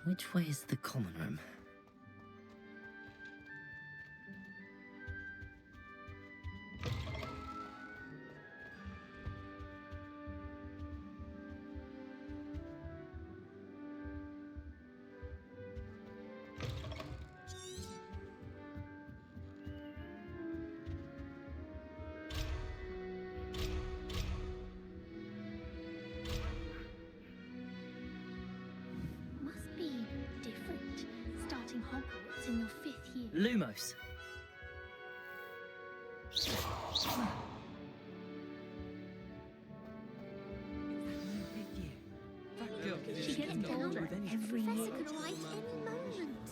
Which way is the common room? Must be different, starting Hogwarts in your 5th year. Lumos! She gets older every year. Professor could arrive any moment.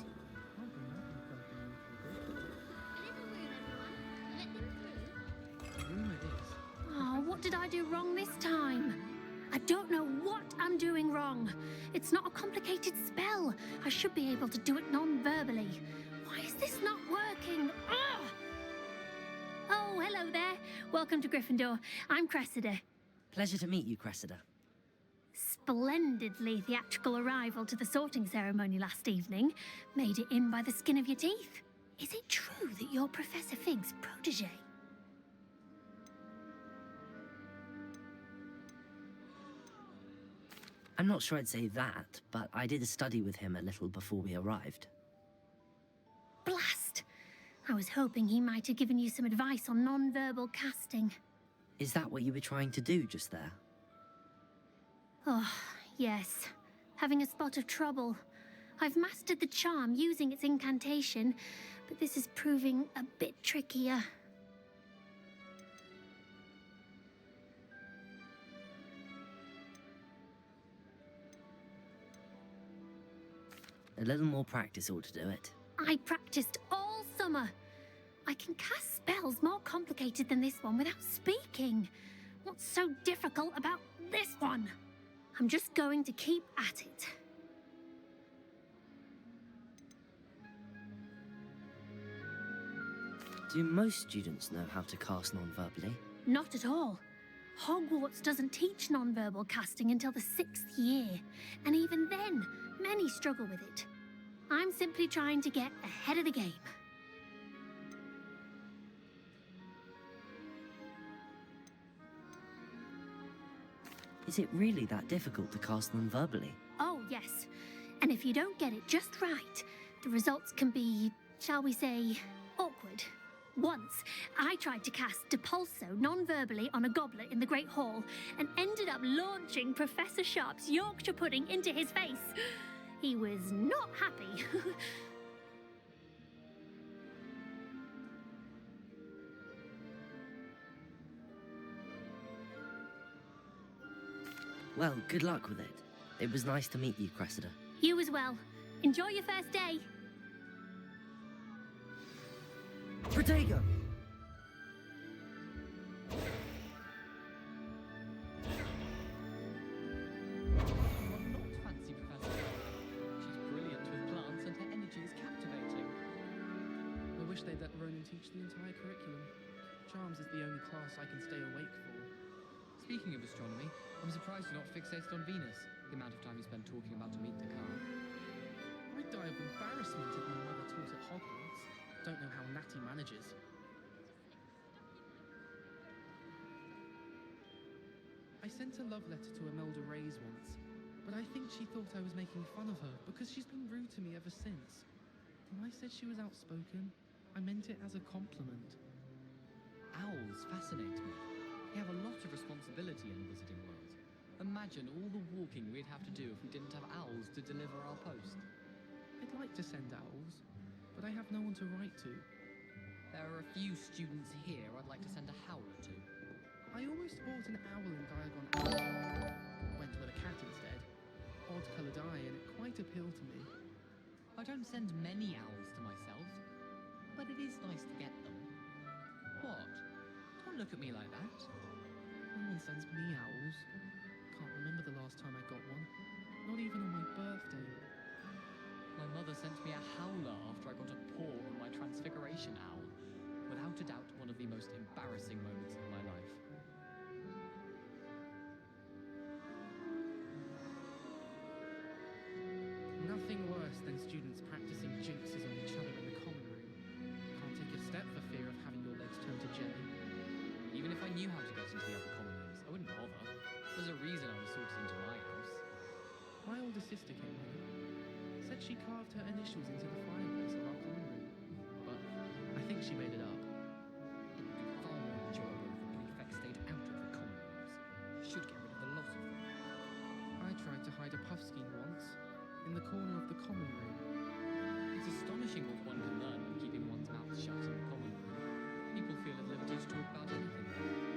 Oh, what did I do wrong this time? I don't know what I'm doing wrong. It's not a complicated spell. I should be able to do it non-verbally. Why is this not working? Ugh! Oh, hello there. Welcome to Gryffindor. I'm Cressida. Pleasure to meet you, Cressida. Splendidly theatrical arrival to the sorting ceremony last evening. Made it in by the skin of your teeth. Is it true that you're Professor Fig's protege? I'm not sure I'd say that, but I did study with him a little before we arrived. Blast! I was hoping he might have given you some advice on non-verbal casting. Is that what you were trying to do just there? Oh, yes. Having a spot of trouble. I've mastered the charm using its incantation, but this is proving a bit trickier. A little more practice ought to do it. I practiced all summer. I can cast spells more complicated than this one without speaking. What's so difficult about this one? I'm just going to keep at it. Do most students know how to cast non-verbally? Not at all. Hogwarts doesn't teach non-verbal casting until the 6th year, and even then, many struggle with it. I'm simply trying to get ahead of the game. Is it really that difficult to cast non-verbally? Oh, yes. And if you don't get it just right, the results can be, shall we say, awkward. Once, I tried to cast Depulso non-verbally on a goblet in the Great Hall and ended up launching Professor Sharp's Yorkshire pudding into his face. He was not happy. Well, good luck with it. It was nice to meet you, Cressida. You as well. Enjoy your first day. Protego! Not fancy, Professor. She's brilliant with plants and her energy is captivating. I wish they'd let Ronan teach the entire curriculum. Charms is the only class I can stay awake for. Speaking of astronomy, I'm surprised you're not fixated on Venus, the amount of time you spend talking about Meet the Car. I'd die of embarrassment if my mother taught at Hogwarts. Don't know how Natty manages. I sent a love letter to Imelda Reyes once, but I think she thought I was making fun of her because she's been rude to me ever since. When I said she was outspoken, I meant it as a compliment. Owls fascinate me. They have a lot of responsibility in the wizarding world. Imagine all the walking we'd have to do if we didn't have owls to deliver our post. I'd like to send owls, but I have no one to write to. There are a few students here I'd like to send a howler to. I almost bought an owl in Diagon Alley. Went with a cat instead. Odd-coloured eye, and it quite appealed to me. I don't send many owls to myself, but it is nice to get them. What? Don't look at me like that. No one sends me owls. Can't remember the last time I got one. Not even on my birthday. My mother sent me a howler after I got a paw on my transfiguration owl. Without a doubt, one of the most embarrassing moments of my life. Nothing than students practicing jinxes on each other in the common room. Can't take a step for fear of having your legs turned to jelly. Even if I knew how to get into the other common rooms, I wouldn't bother. There's a reason I was sorted into my house. My older sister came here. Said she carved her initials into the fireplace of our common room. But I think she made it up. It would be far more enjoyable if the prefects stayed out of the common rooms. Should get rid of the lot of them. I tried to hide a puffskein once, in the corner of the common room. It's astonishing what one can learn when keeping one's mouth shut in the common room. People feel at liberty to talk about anything there.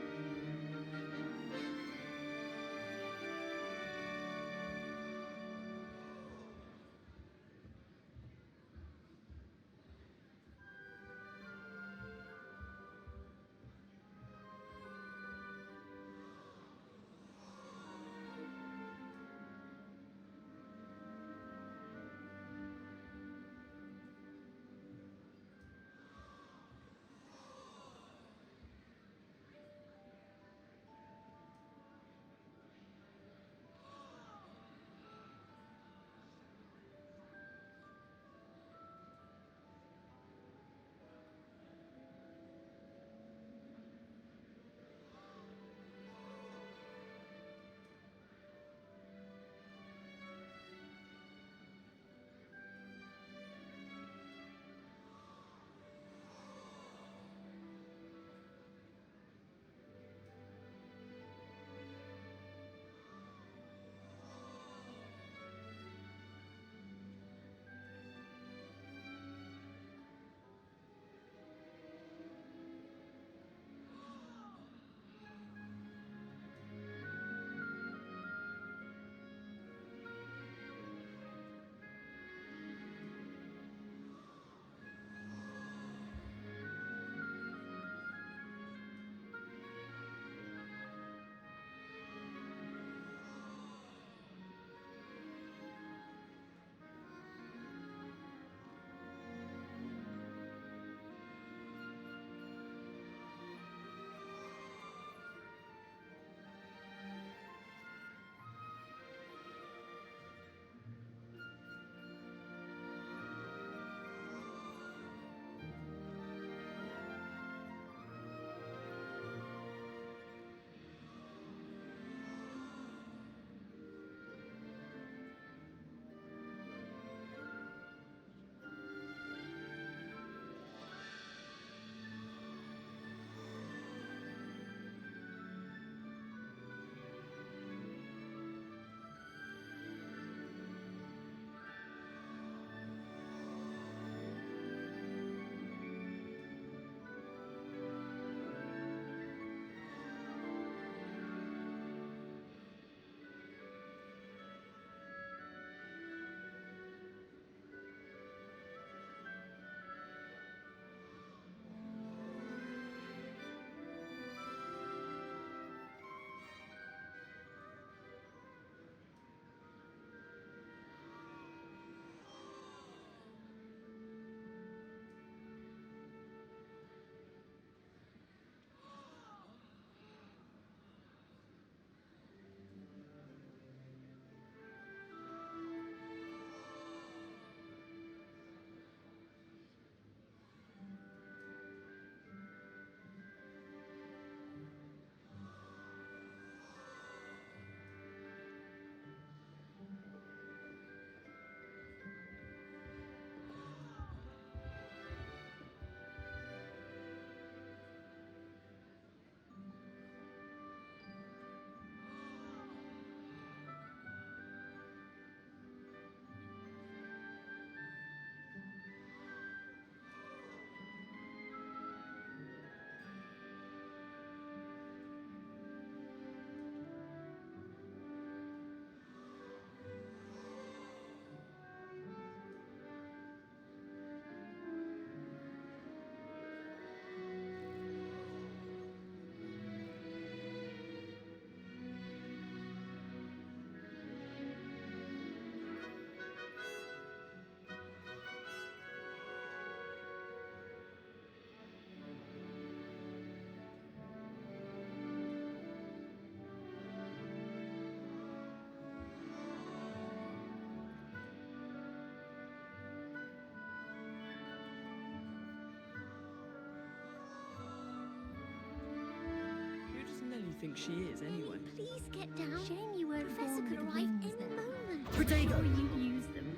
think she is, anyway? Please get down. Shame you weren't Professor born could with arrive wings any then. moment. Protego! Or you'd use them.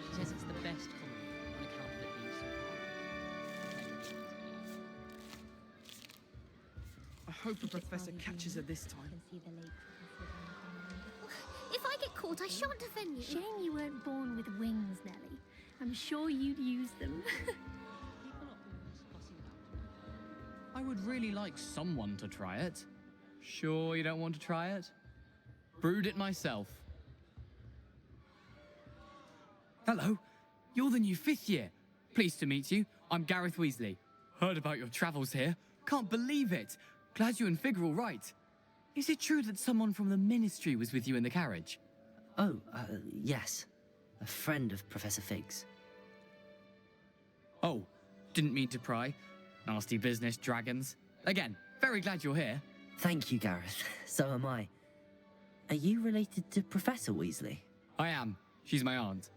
She says it's the best comedy on account of it being so hard. I hope the professor catches her this time. If I get caught, I shan't defend you. Shame you weren't born with wings, Nellie. I'm sure you'd use them. People are always fussing about it. I would really like someone to try it. Sure you don't want to try it? Brewed it myself. Hello, you're the new 5th year. Pleased to meet you. I'm Gareth Weasley. Heard about your travels here. Can't believe it. Glad you and Fig are all right. Is it true that someone from the Ministry was with you in the carriage? Oh, yes. A friend of Professor Fig's. Oh, didn't mean to pry. Nasty business, dragons. Again, very glad you're here. Thank you, Gareth. So am I. Are you related to Professor Weasley? I am. She's my aunt.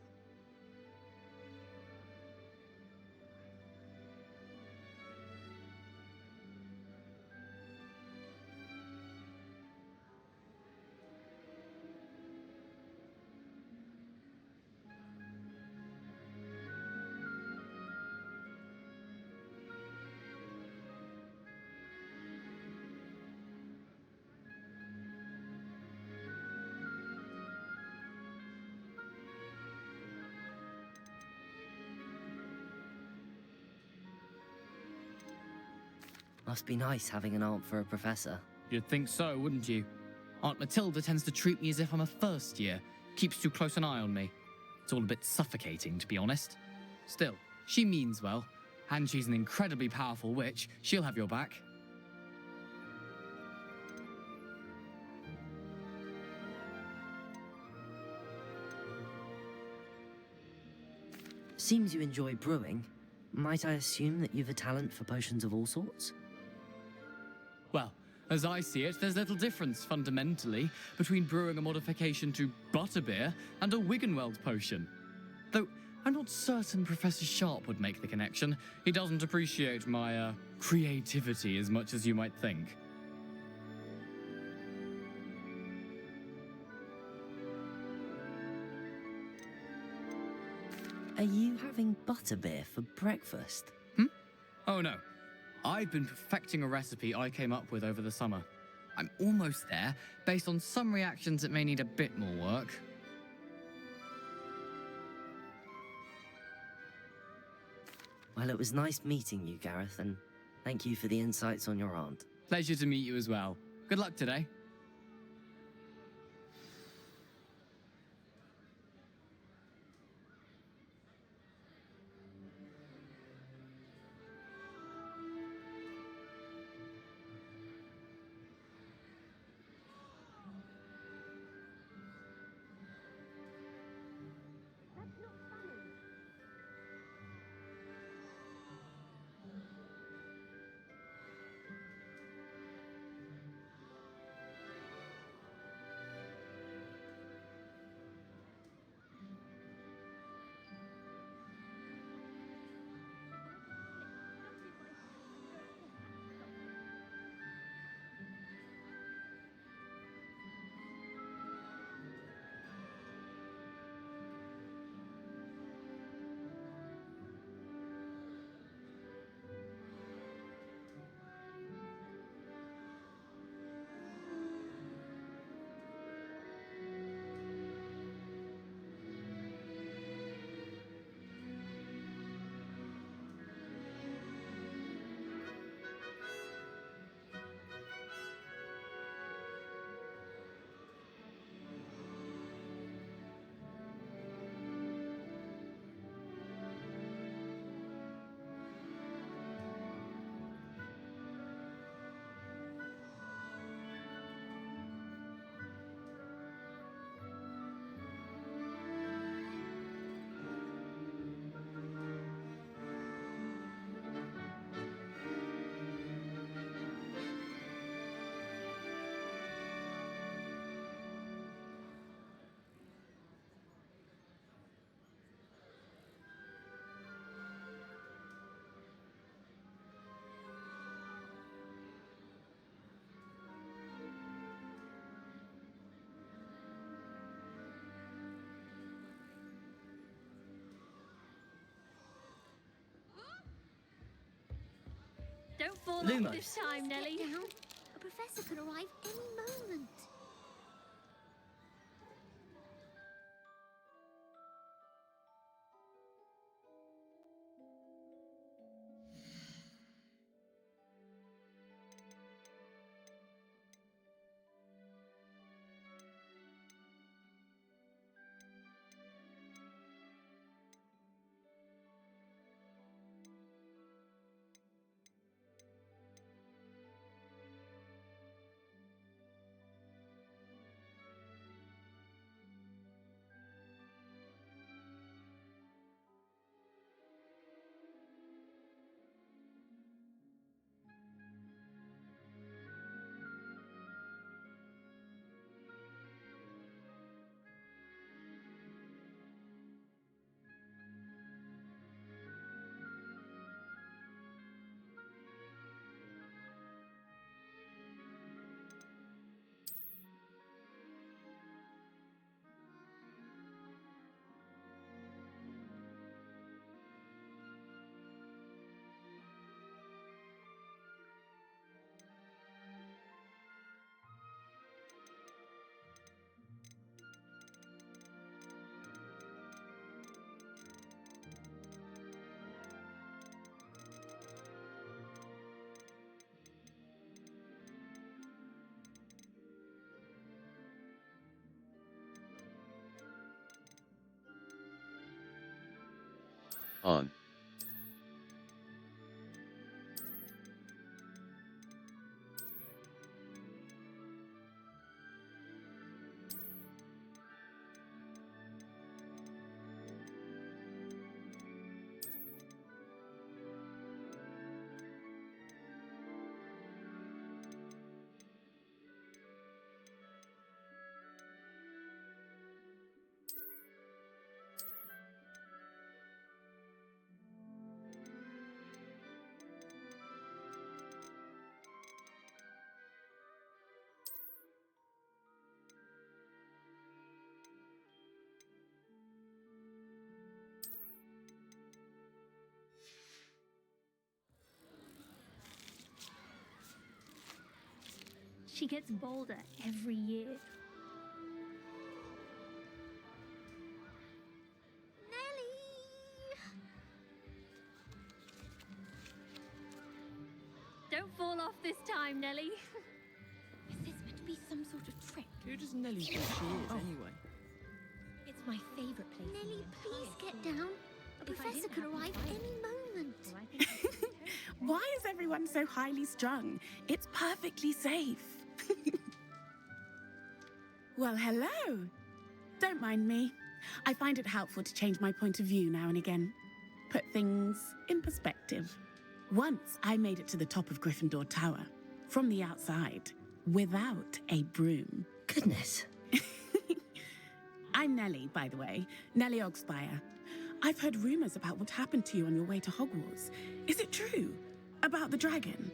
Must be nice having an aunt for a professor. You'd think so, wouldn't you? Aunt Matilda tends to treat me as if I'm a first year. Keeps too close an eye on me. It's all a bit suffocating, to be honest. Still, she means well. And she's an incredibly powerful witch. She'll have your back. Seems you enjoy brewing. Might I assume that you've a talent for potions of all sorts? Well, as I see it, there's little difference, fundamentally, between brewing a modification to butterbeer and a Wiggenweld potion. Though, I'm not certain Professor Sharp would make the connection. He doesn't appreciate my, creativity as much as you might think. Are you having butterbeer for breakfast? Oh no. I've been perfecting a recipe I came up with over the summer. I'm almost there, based on some reactions that may need a bit more work. Well, it was nice meeting you, Gareth, and thank you for the insights on your aunt. Pleasure to meet you as well. Good luck today. fall Lumos. off this time, Nelly. Get down. A professor could arrive any moment. On. She gets bolder every year. Nelly! Don't fall off this time, Nelly. Is this meant to be some sort of trick? Who does Nelly think she is, anyway? It's my favorite place. Nelly, please get down. A professor could arrive any moment. Why is everyone so highly strung? It's perfectly safe. Well, hello. Don't mind me. I find it helpful to change my point of view now and again. Put things in perspective. Once I made it to the top of Gryffindor Tower, from the outside, without a broom. Goodness. I'm Nellie, by the way. Nellie Ogspire. I've heard rumors about what happened to you on your way to Hogwarts. Is it true? About the dragon?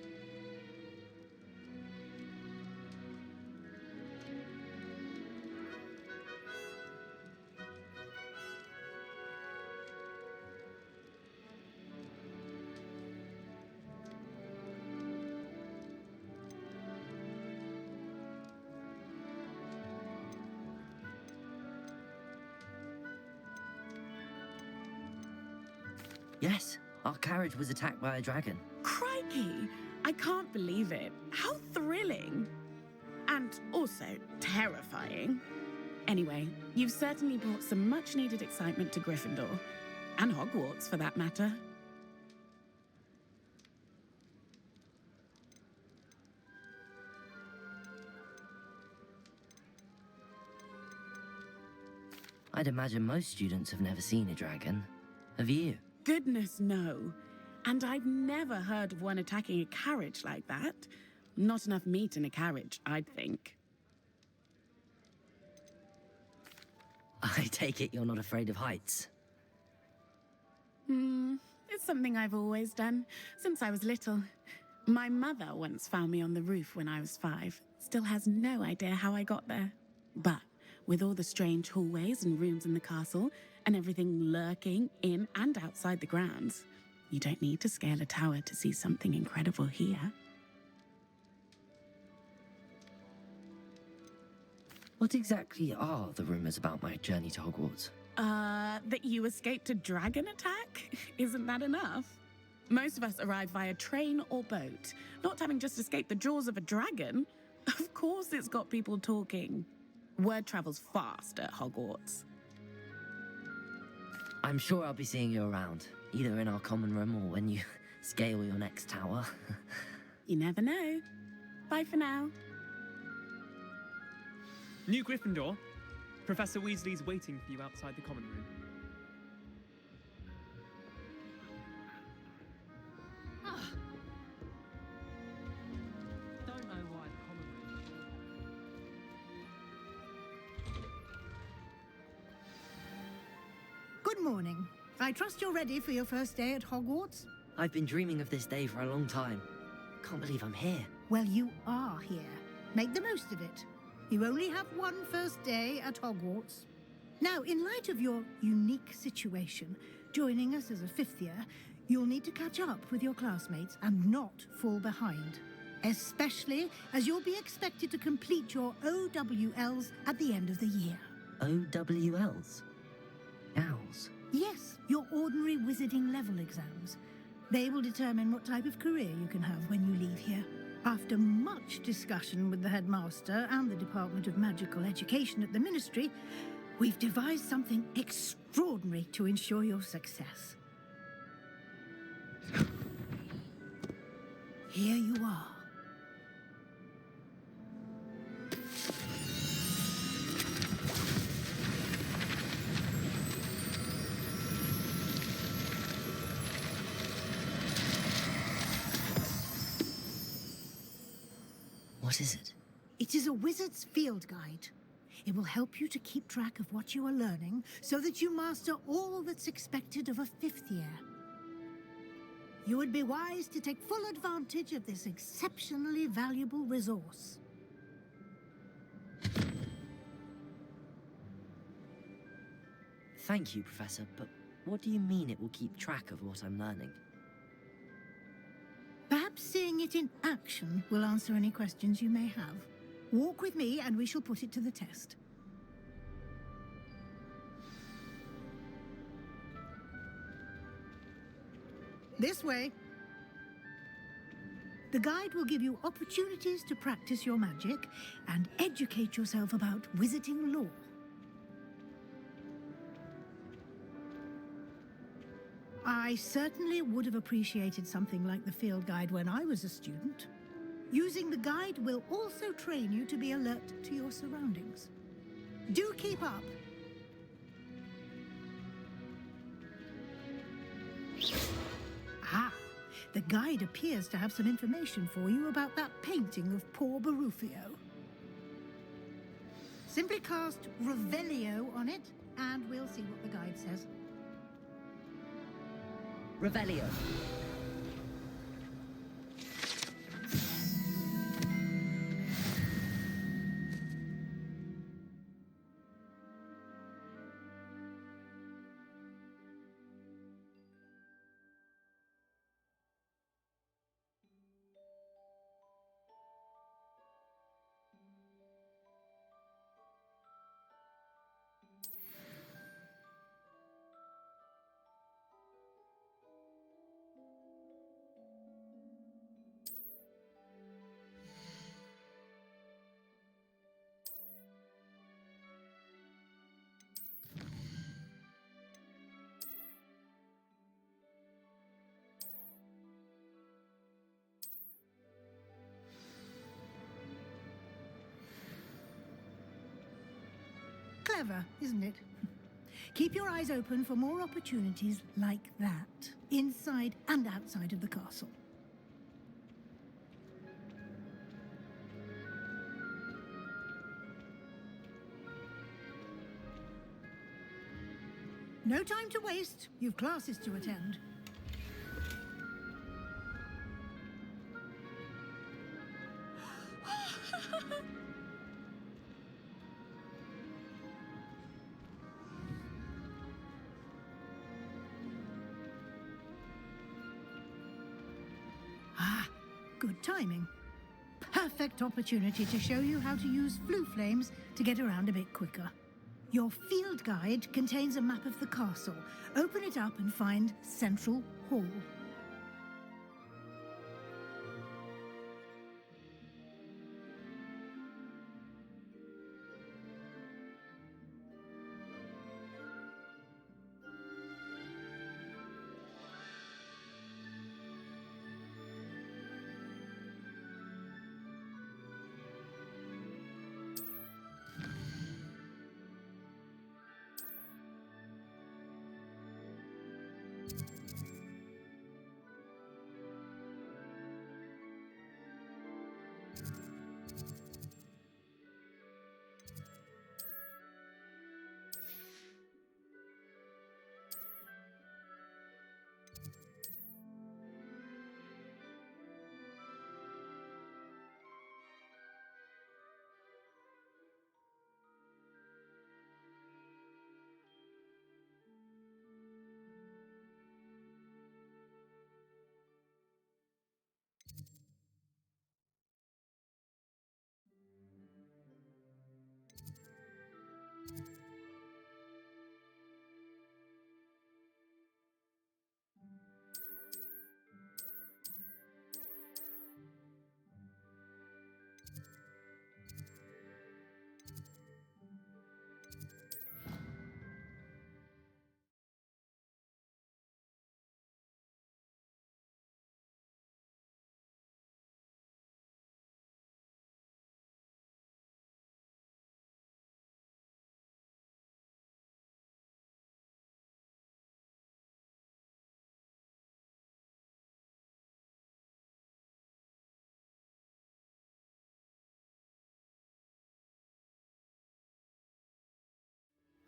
Yes, our carriage was attacked by a dragon. Crikey! I can't believe it. How thrilling! And also terrifying. Anyway, you've certainly brought some much-needed excitement to Gryffindor. And Hogwarts, for that matter. I'd imagine most students have never seen a dragon. Have you? Goodness, no. And I've never heard of one attacking a carriage like that. Not enough meat in a carriage, I'd think. I take it you're not afraid of heights. It's something I've always done, since I was little. My mother once found me on the roof when I was 5. Still has no idea how I got there. But with all the strange hallways and rooms in the castle, and everything lurking in and outside the grounds, You don't need to scale a tower to see something incredible here. What exactly are the rumors about my journey to Hogwarts? That you escaped a dragon attack? Isn't that enough? Most of us arrive via train or boat, not having just escaped the jaws of a dragon. Of course it's got people talking. Word travels fast at Hogwarts. I'm sure I'll be seeing you around, either in our common room or when you scale your next tower. You never know. Bye for now. New Gryffindor. Professor Weasley's waiting for you outside the common room. Don't know why the common room. Good morning. I trust you're ready for your first day at Hogwarts? I've been dreaming of this day for a long time. Can't believe I'm here. Well, you are here. Make the most of it. You only have one first day at Hogwarts. Now, in light of your unique situation, joining us as a fifth year, you'll need to catch up with your classmates and not fall behind. Especially as you'll be expected to complete your OWLs at the end of the year. OWLs? Owls? Yes, your ordinary wizarding level exams. They will determine what type of career you can have when you leave here. After much discussion with the headmaster and the Department of Magical Education at the Ministry, we've devised something extraordinary to ensure your success. Here you are. What is it? It is a wizard's field guide. It will help you to keep track of what you are learning so that you master all that's expected of a fifth year. You would be wise to take full advantage of this exceptionally valuable resource. Thank you, Professor, but what do you mean it will keep track of what I'm learning? Perhaps seeing it in action will answer any questions you may have. Walk with me and we shall put it to the test. This way. The guide will give you opportunities to practice your magic and educate yourself about wizarding lore. I certainly would have appreciated something like the field guide when I was a student. Using the guide will also train you to be alert to your surroundings. Do keep up. Ah, the guide appears to have some information for you about that painting of poor Barufio. Simply cast Revelio on it, and we'll see what the guide says. Revelio. Clever, isn't it? Keep your eyes open for more opportunities like that, inside and outside of the castle. No time to waste. You've classes to attend. good timing. Perfect opportunity to show you how to use flue flames to get around a bit quicker. Your field guide contains a map of the castle. Open it up and find Central Hall.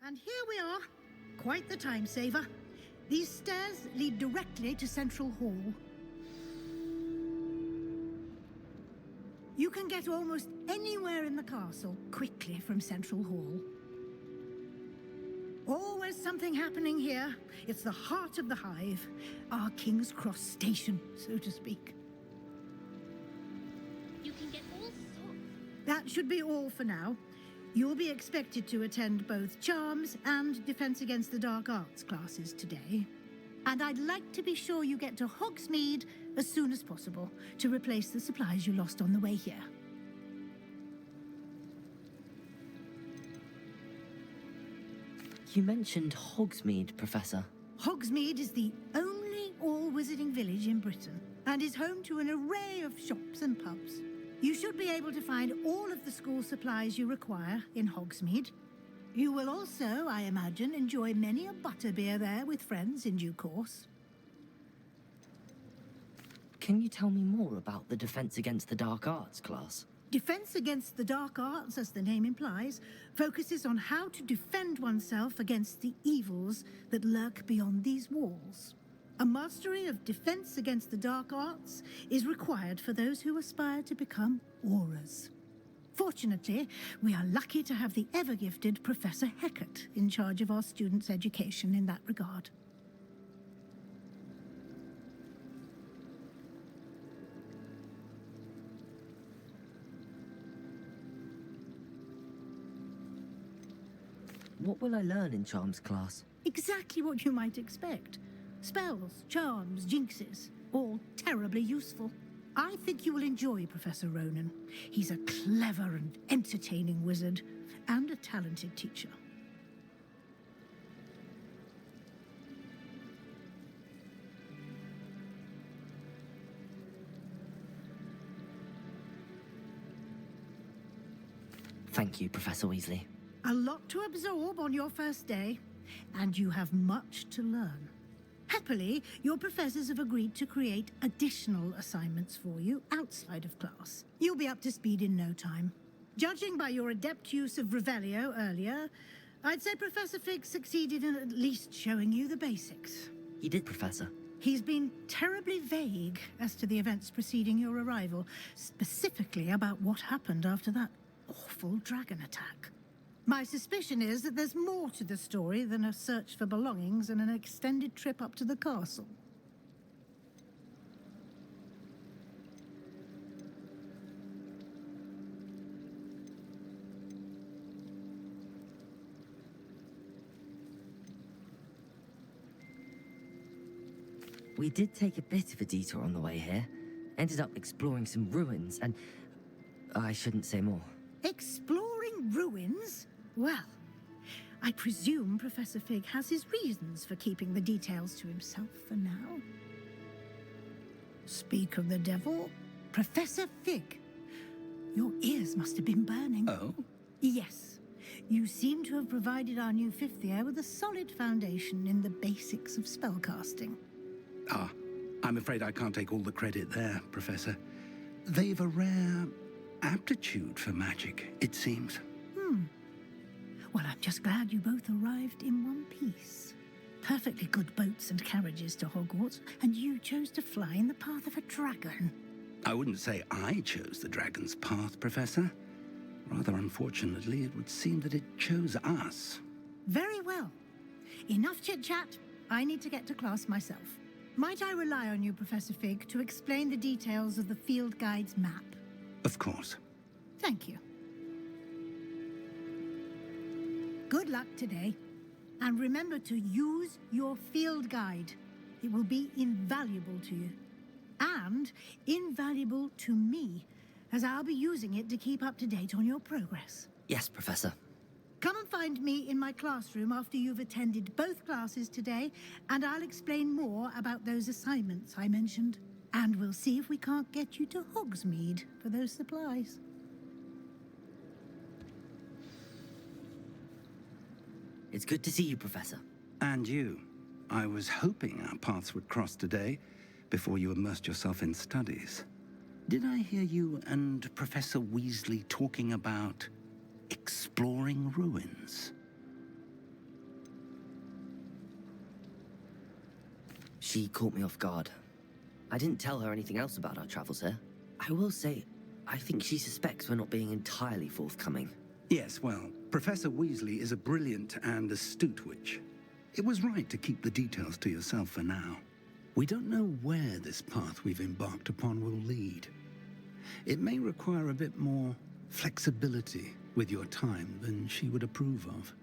And here we are. Quite the time saver. These stairs lead directly to Central Hall. You can get almost anywhere in the castle quickly from Central Hall. Always something happening here. It's the heart of the hive, our King's Cross station, so to speak. You can get all sorts. That should be all for now. You'll be expected to attend both Charms and Defense Against the Dark Arts classes today. And I'd like to be sure you get to Hogsmeade as soon as possible to replace the supplies you lost on the way here. You mentioned Hogsmeade, Professor. Hogsmeade is the only all-wizarding village in Britain and is home to an array of shops and pubs. You should be able to find all of the school supplies you require in Hogsmeade. You will also, I imagine, enjoy many a butterbeer there with friends in due course. Can you tell me more about the Defense Against the Dark Arts class? Defense Against the Dark Arts, as the name implies, focuses on how to defend oneself against the evils that lurk beyond these walls. A mastery of Defense Against the Dark Arts is required for those who aspire to become Aurors. Fortunately, we are lucky to have the ever-gifted Professor Hecat in charge of our students' education in that regard. What will I learn in Charms class? Exactly what you might expect. Spells, charms, jinxes, all terribly useful. I think you will enjoy Professor Ronan. He's a clever and entertaining wizard, and a talented teacher. Thank you, Professor Weasley. A lot to absorb on your first day, and you have much to learn. Happily, your professors have agreed to create additional assignments for you outside of class. You'll be up to speed in no time. Judging by your adept use of Revelio earlier, I'd say Professor Fig succeeded in at least showing you the basics. He did, Professor. He's been terribly vague as to the events preceding your arrival, specifically about what happened after that awful dragon attack. My suspicion is that there's more to the story than a search for belongings and an extended trip up to the castle. We did take a bit of a detour on the way here. Ended up exploring some ruins and... I shouldn't say more. Exploring ruins? Well, I presume Professor Fig has his reasons for keeping the details to himself for now. Speak of the devil, Professor Fig. Your ears must have been burning. Oh? Yes. You seem to have provided our new fifth year with a solid foundation in the basics of spellcasting. Ah, I'm afraid I can't take all the credit there, Professor. They've a rare aptitude for magic, it seems. Well, I'm just glad you both arrived in one piece. Perfectly good boats and carriages to Hogwarts, and you chose to fly in the path of a dragon. I wouldn't say I chose the dragon's path, Professor. Rather unfortunately, it would seem that it chose us. Very well. Enough chit-chat. I need to get to class myself. Might I rely on you, Professor Fig, to explain the details of the field guide's map? Of course. Thank you. Good luck today. And remember to use your field guide. It will be invaluable to you. And invaluable to me, as I'll be using it to keep up to date on your progress. Yes, Professor. Come and find me in my classroom after you've attended both classes today, and I'll explain more about those assignments I mentioned. And we'll see if we can't get you to Hogsmeade for those supplies. It's good to see you, Professor. And you. I was hoping our paths would cross today, before you immersed yourself in studies. Did I hear you and Professor Weasley talking about exploring ruins? She caught me off guard. I didn't tell her anything else about our travels here. I will say, I think she suspects we're not being entirely forthcoming. Yes, well, Professor Weasley is a brilliant and astute witch. It was right to keep the details to yourself for now. We don't know where this path we've embarked upon will lead. It may require a bit more flexibility with your time than she would approve of.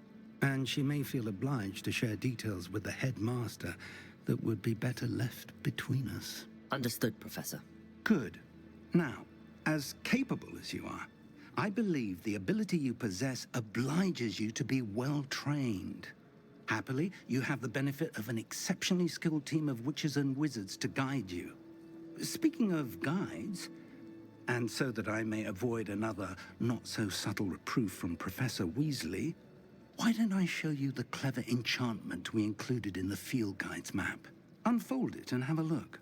And she may feel obliged to share details with the headmaster that would be better left between us. Understood, Professor. Good. Now, as capable as you are, I believe the ability you possess obliges you to be well-trained. Happily, you have the benefit of an exceptionally skilled team of witches and wizards to guide you. Speaking of guides, and so that I may avoid another not-so-subtle reproof from Professor Weasley, why don't I show you the clever enchantment we included in the field guide's map? Unfold it and have a look.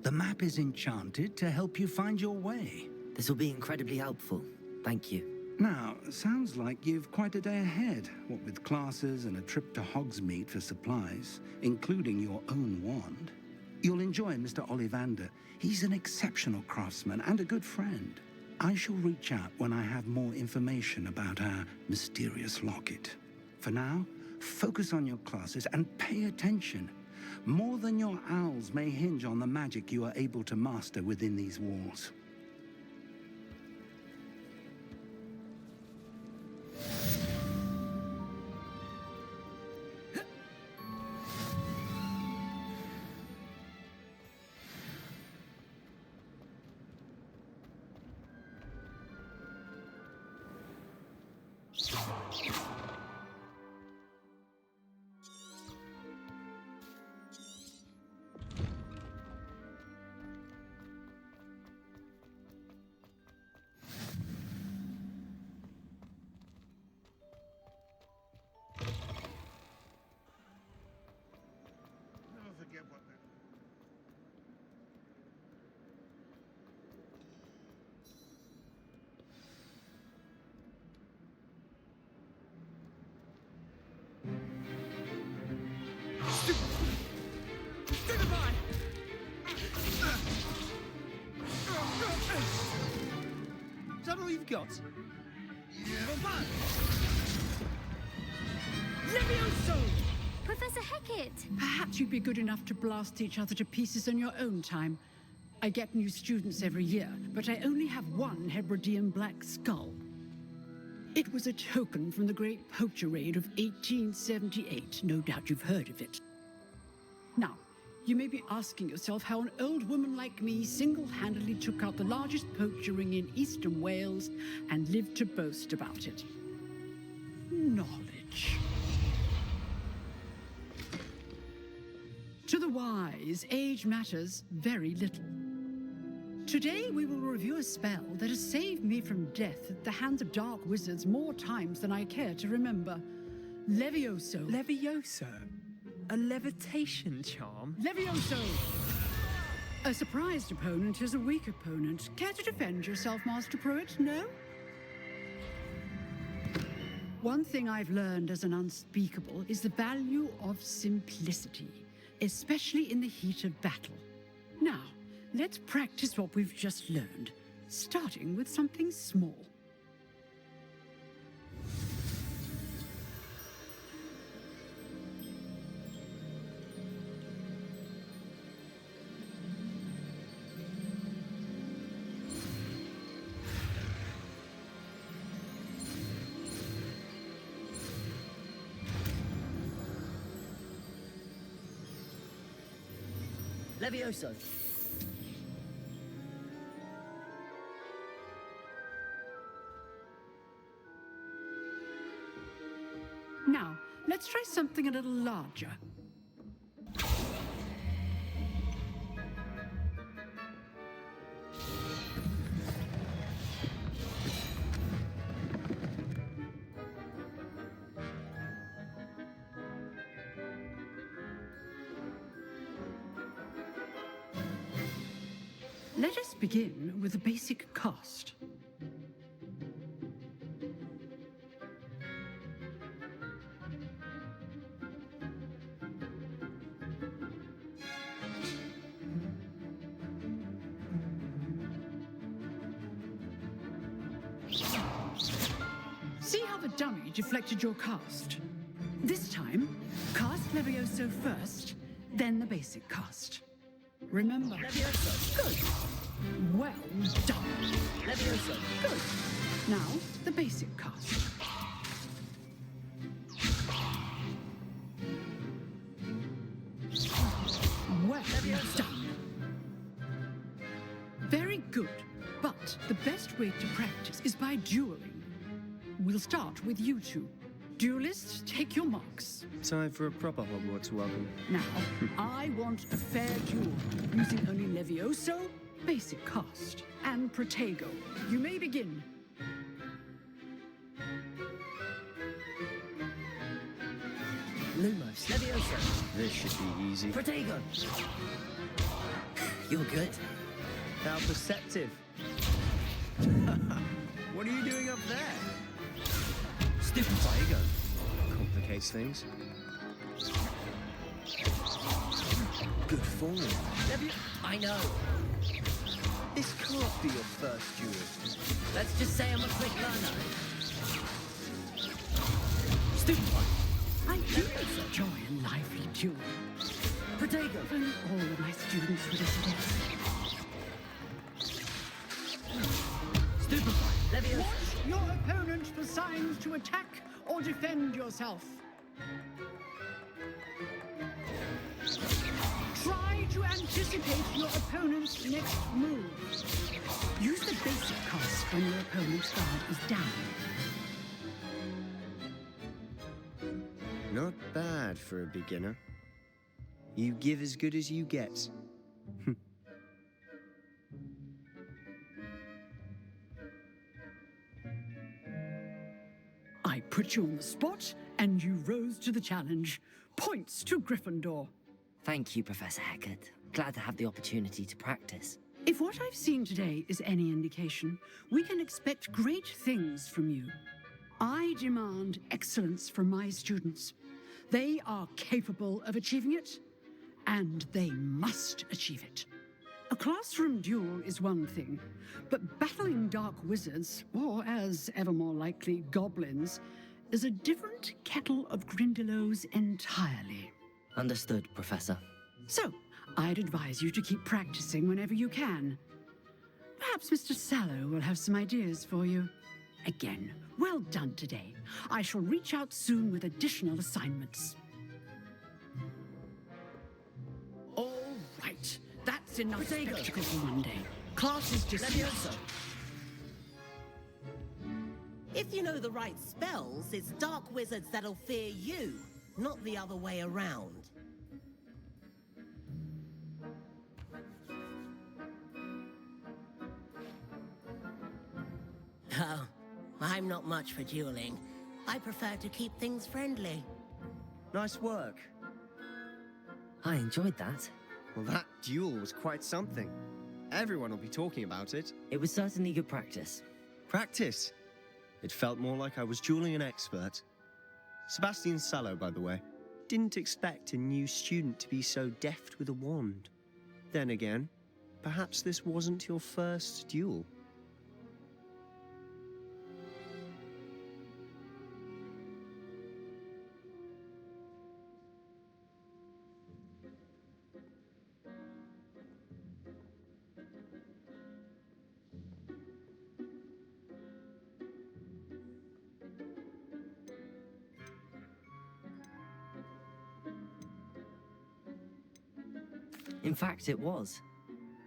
The map is enchanted to help you find your way. This will be incredibly helpful. Thank you. Now, sounds like you've quite a day ahead, what with classes and a trip to Hogsmeade for supplies, including your own wand. You'll enjoy Mr. Ollivander. He's an exceptional craftsman and a good friend. I shall reach out when I have more information about our mysterious locket. For now, focus on your classes and pay attention. More than your owls may hinge on the magic you are able to master within these walls. Stupefy! Is that all you've got? Levioso! Professor Hecat! Perhaps you'd be good enough to blast each other to pieces in your own time. I get new students every year, but I only have one Hebridean black skull. It was a token from the Great Poacher Raid of 1878. No doubt you've heard of it. Now, you may be asking yourself how an old woman like me single-handedly took out the largest poacher ring in eastern Wales and lived to boast about it. Knowledge. To the wise, age matters very little. Today we will review a spell that has saved me from death at the hands of dark wizards more times than I care to remember. Levioso. Levioso? A levitation charm? Levioso! A surprised opponent is a weak opponent. Care to defend yourself, Master Pruitt? No? One thing I've learned as an unspeakable is the value of simplicity, especially in the heat of battle. Now, let's practice what we've just learned, starting with something small. Levioso! Now, let's try something a little larger. Let us begin with a basic cast. See how the dummy deflected your cast? This time, cast Levioso first, then the basic cast. Remember. Levioso! Good. Well done. Levioso! Good. Now, the basic cast. Well done. Very good. But the best way to practice is by dueling. We'll start with you two. Duelists, take your marks. Time for a proper Hogwarts welcome. Now, I want a fair duel, using only Levioso, basic cast, and Protego. You may begin. Lumos, Levioso! This should be easy. Protego! You're good. How perceptive. What are you doing up there? Stupefy! Complicates things. Good form. I know. This can't be your first duel. Let's just say I'm a quick learner. Stupefy! I do enjoy a lively duel. Protego! If only all of my students were this adept. Stupefy! Levioso! Watch your opponent for signs to attack or defend yourself. Try to anticipate your opponent's next move. Use the basic cast when your opponent's guard is down. Not bad for a beginner. You give as good as you get. I put you on the spot, and you rose to the challenge. Points to Gryffindor. Thank you, Professor Hecat. Glad to have the opportunity to practice. If what I've seen today is any indication, we can expect great things from you. I demand excellence from my students. They are capable of achieving it, and they must achieve it. A classroom duel is one thing, but battling dark wizards, or as ever more likely, goblins, is a different kettle of Grindylows entirely. Understood, Professor. So, I'd advise you to keep practicing whenever you can. Perhaps Mr. Sallow will have some ideas for you. Again, well done today. I shall reach out soon with additional assignments. All right, that's enough spectacle for one day. Class is dismissed. If you know the right spells, it's dark wizards that'll fear you, not the other way around. Oh, I'm not much for dueling. I prefer to keep things friendly. Nice work. I enjoyed that. Well, that duel was quite something. Everyone will be talking about it. It was certainly good practice. Practice? It felt more like I was dueling an expert. Sebastian Sallow, by the way. Didn't expect a new student to be so deft with a wand. Then again, perhaps this wasn't your first duel. In fact, it was.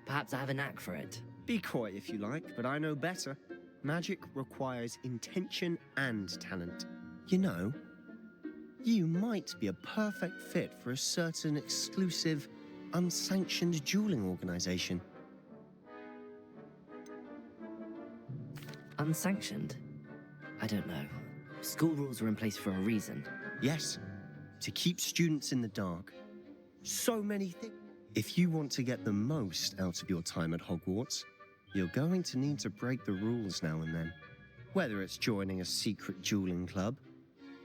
Perhaps I have a knack for it. Be coy if you like, but I know better. Magic requires intention and talent. You know, you might be a perfect fit for a certain exclusive, unsanctioned dueling organization. Unsanctioned? I don't know. School rules are in place for a reason. Yes, to keep students in the dark. So many things. If you want to get the most out of your time at Hogwarts, you're going to need to break the rules now and then. Whether it's joining a secret dueling club,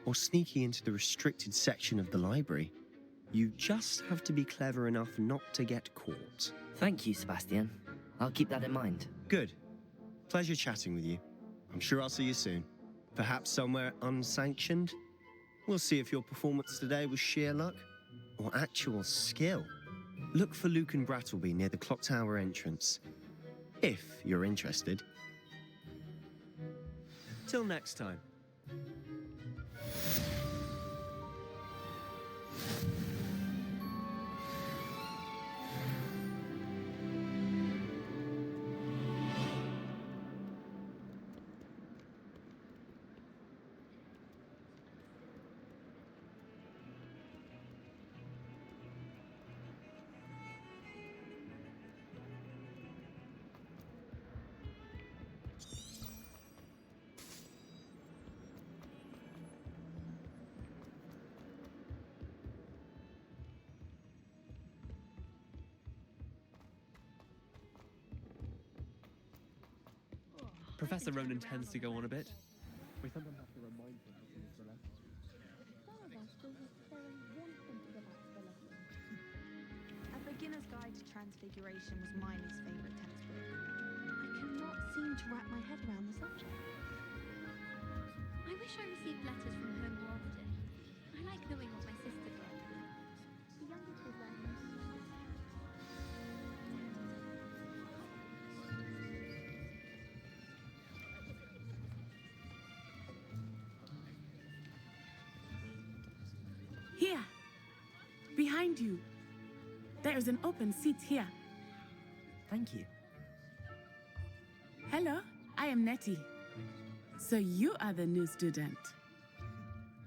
or sneaking into the restricted section of the library, you just have to be clever enough not to get caught. Thank you, Sebastian. I'll keep that in mind. Good. Pleasure chatting with you. I'm sure I'll see you soon. Perhaps somewhere unsanctioned? We'll see if your performance today was sheer luck, or actual skill. Look for Luke and Brattleby near the clock tower entrance, if you're interested. Till next time. Professor Ronan tends to go on a bit. We sometimes have to remind him of his lessons. A Beginner's Guide to Transfiguration was Miley's favourite textbook. I cannot seem to wrap my head around the subject. I wish I received letters from her more often. I like knowing what my sister did. The younger children. Here, behind you. There is an open seat here. Thank you. Hello, I am Nettie. So you are the new student.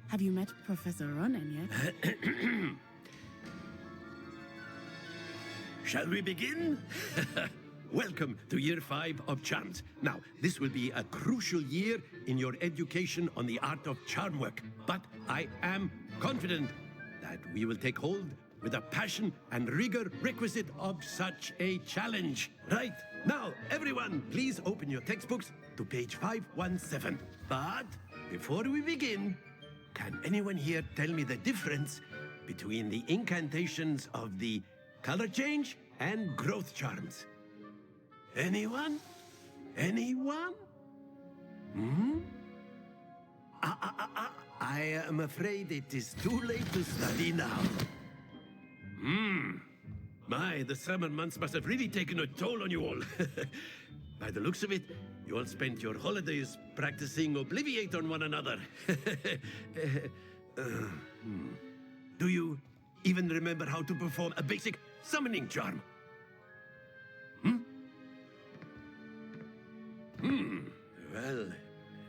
Have you met Professor Ronan yet? Shall we begin? Welcome to Year 5 of Chant. Now, this will be a crucial year in your education on the art of charm work. But I am confident that we will take hold with the passion and rigor requisite of such a challenge. Right, now, everyone, please open your textbooks to page 517. But before we begin, can anyone here tell me the difference between the incantations of the color change and growth charms? Anyone? Anyone? Hmm? I am afraid it is too late to study now. My, the summer months must have really taken a toll on you all. By the looks of it, you all spent your holidays practicing Obliviate on one another. Do you even remember how to perform a basic summoning charm? Well,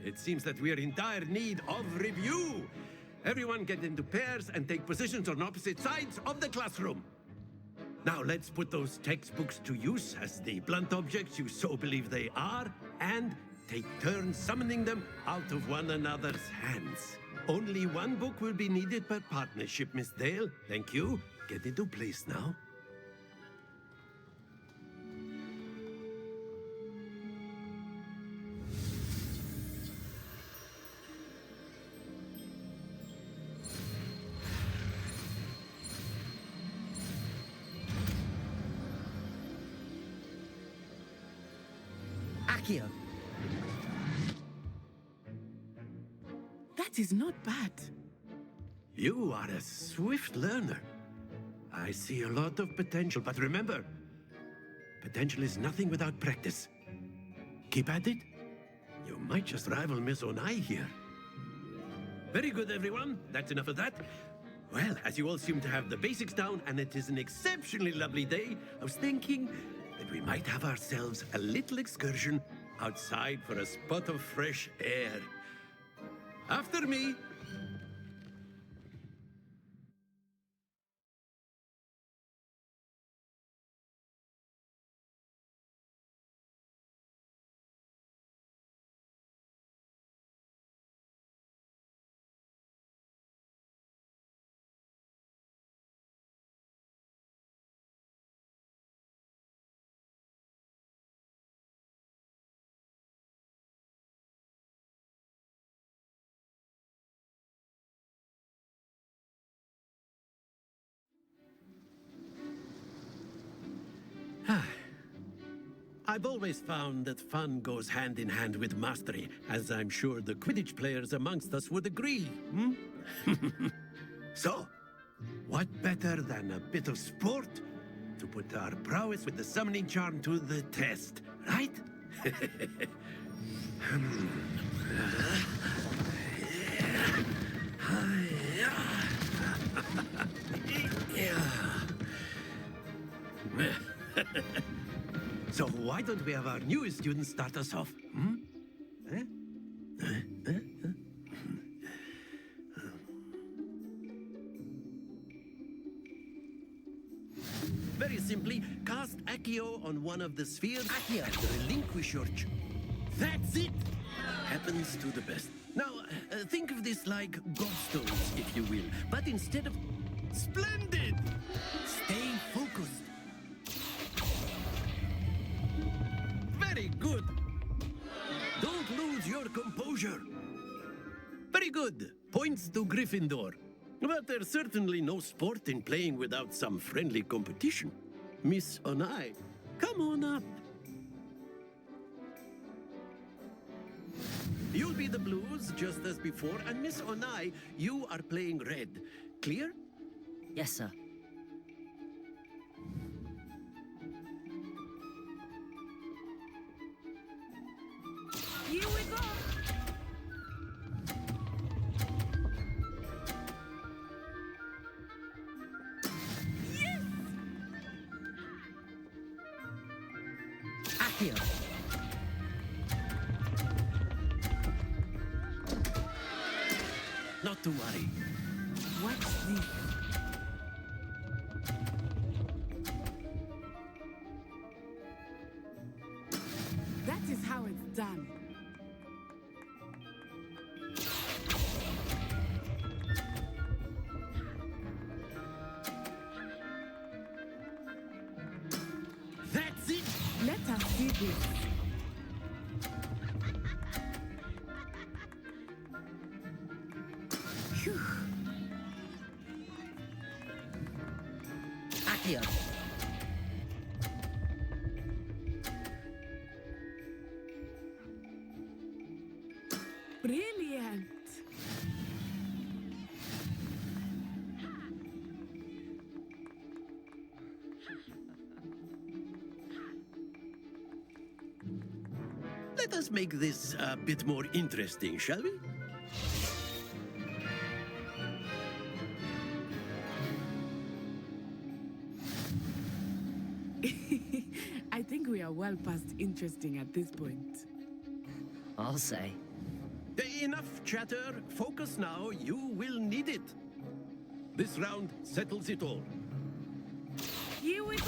it seems that we are in dire need of review. Everyone get into pairs and take positions on opposite sides of the classroom. Now let's put those textbooks to use as the blunt objects you so believe they are, and take turns summoning them out of one another's hands. Only one book will be needed per partnership, Miss Dale. Thank you. Get into place now. Accio. That is not bad. You are a swift learner. I see a lot of potential, but remember, potential is nothing without practice. Keep at it. You might just rival Miss Onai here. Very good, everyone. That's enough of that. Well, as you all seem to have the basics down, and it is an exceptionally lovely day, I was thinking that we might have ourselves a little excursion outside for a spot of fresh air. After me. I've always found that fun goes hand in hand with mastery, as I'm sure the Quidditch players amongst us would agree. So, what better than a bit of sport to put our prowess with the summoning charm to the test, right? So why don't we have our newest student start us off? Very simply, cast Accio on one of the spheres and relinquish your That's it! Happens to the best. Now, think of this like gobstones, if you will, but instead of... Splendid! Stay focused. Very good. Don't lose your composure. Very good. Points to Gryffindor. But there's certainly no sport in playing without some friendly competition. Miss Onai, come on up. You'll be the blues, just as before, and Miss Onai, you are playing red. Clear? Yes, sir. Here we go! Yes! Accio. Not to worry. What's this? That is how it's done. That's it! Let us see this. Accio. Brilliant! Let us make this a bit more interesting, shall we? I think we are well past interesting at this point. I'll say. Enough chatter. Focus now. You will need it. This round settles it all. Here we go!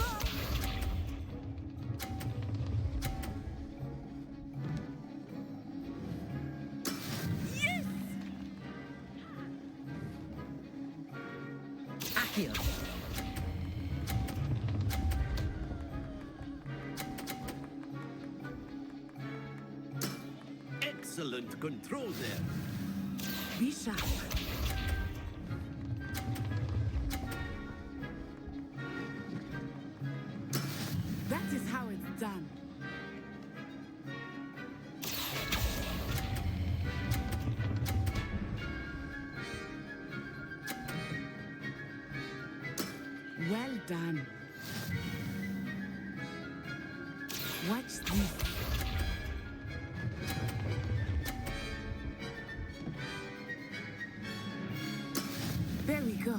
Yes! Accio. Excellent control there. Be sharp. That is how it's done. Well done. Watch this. There we go.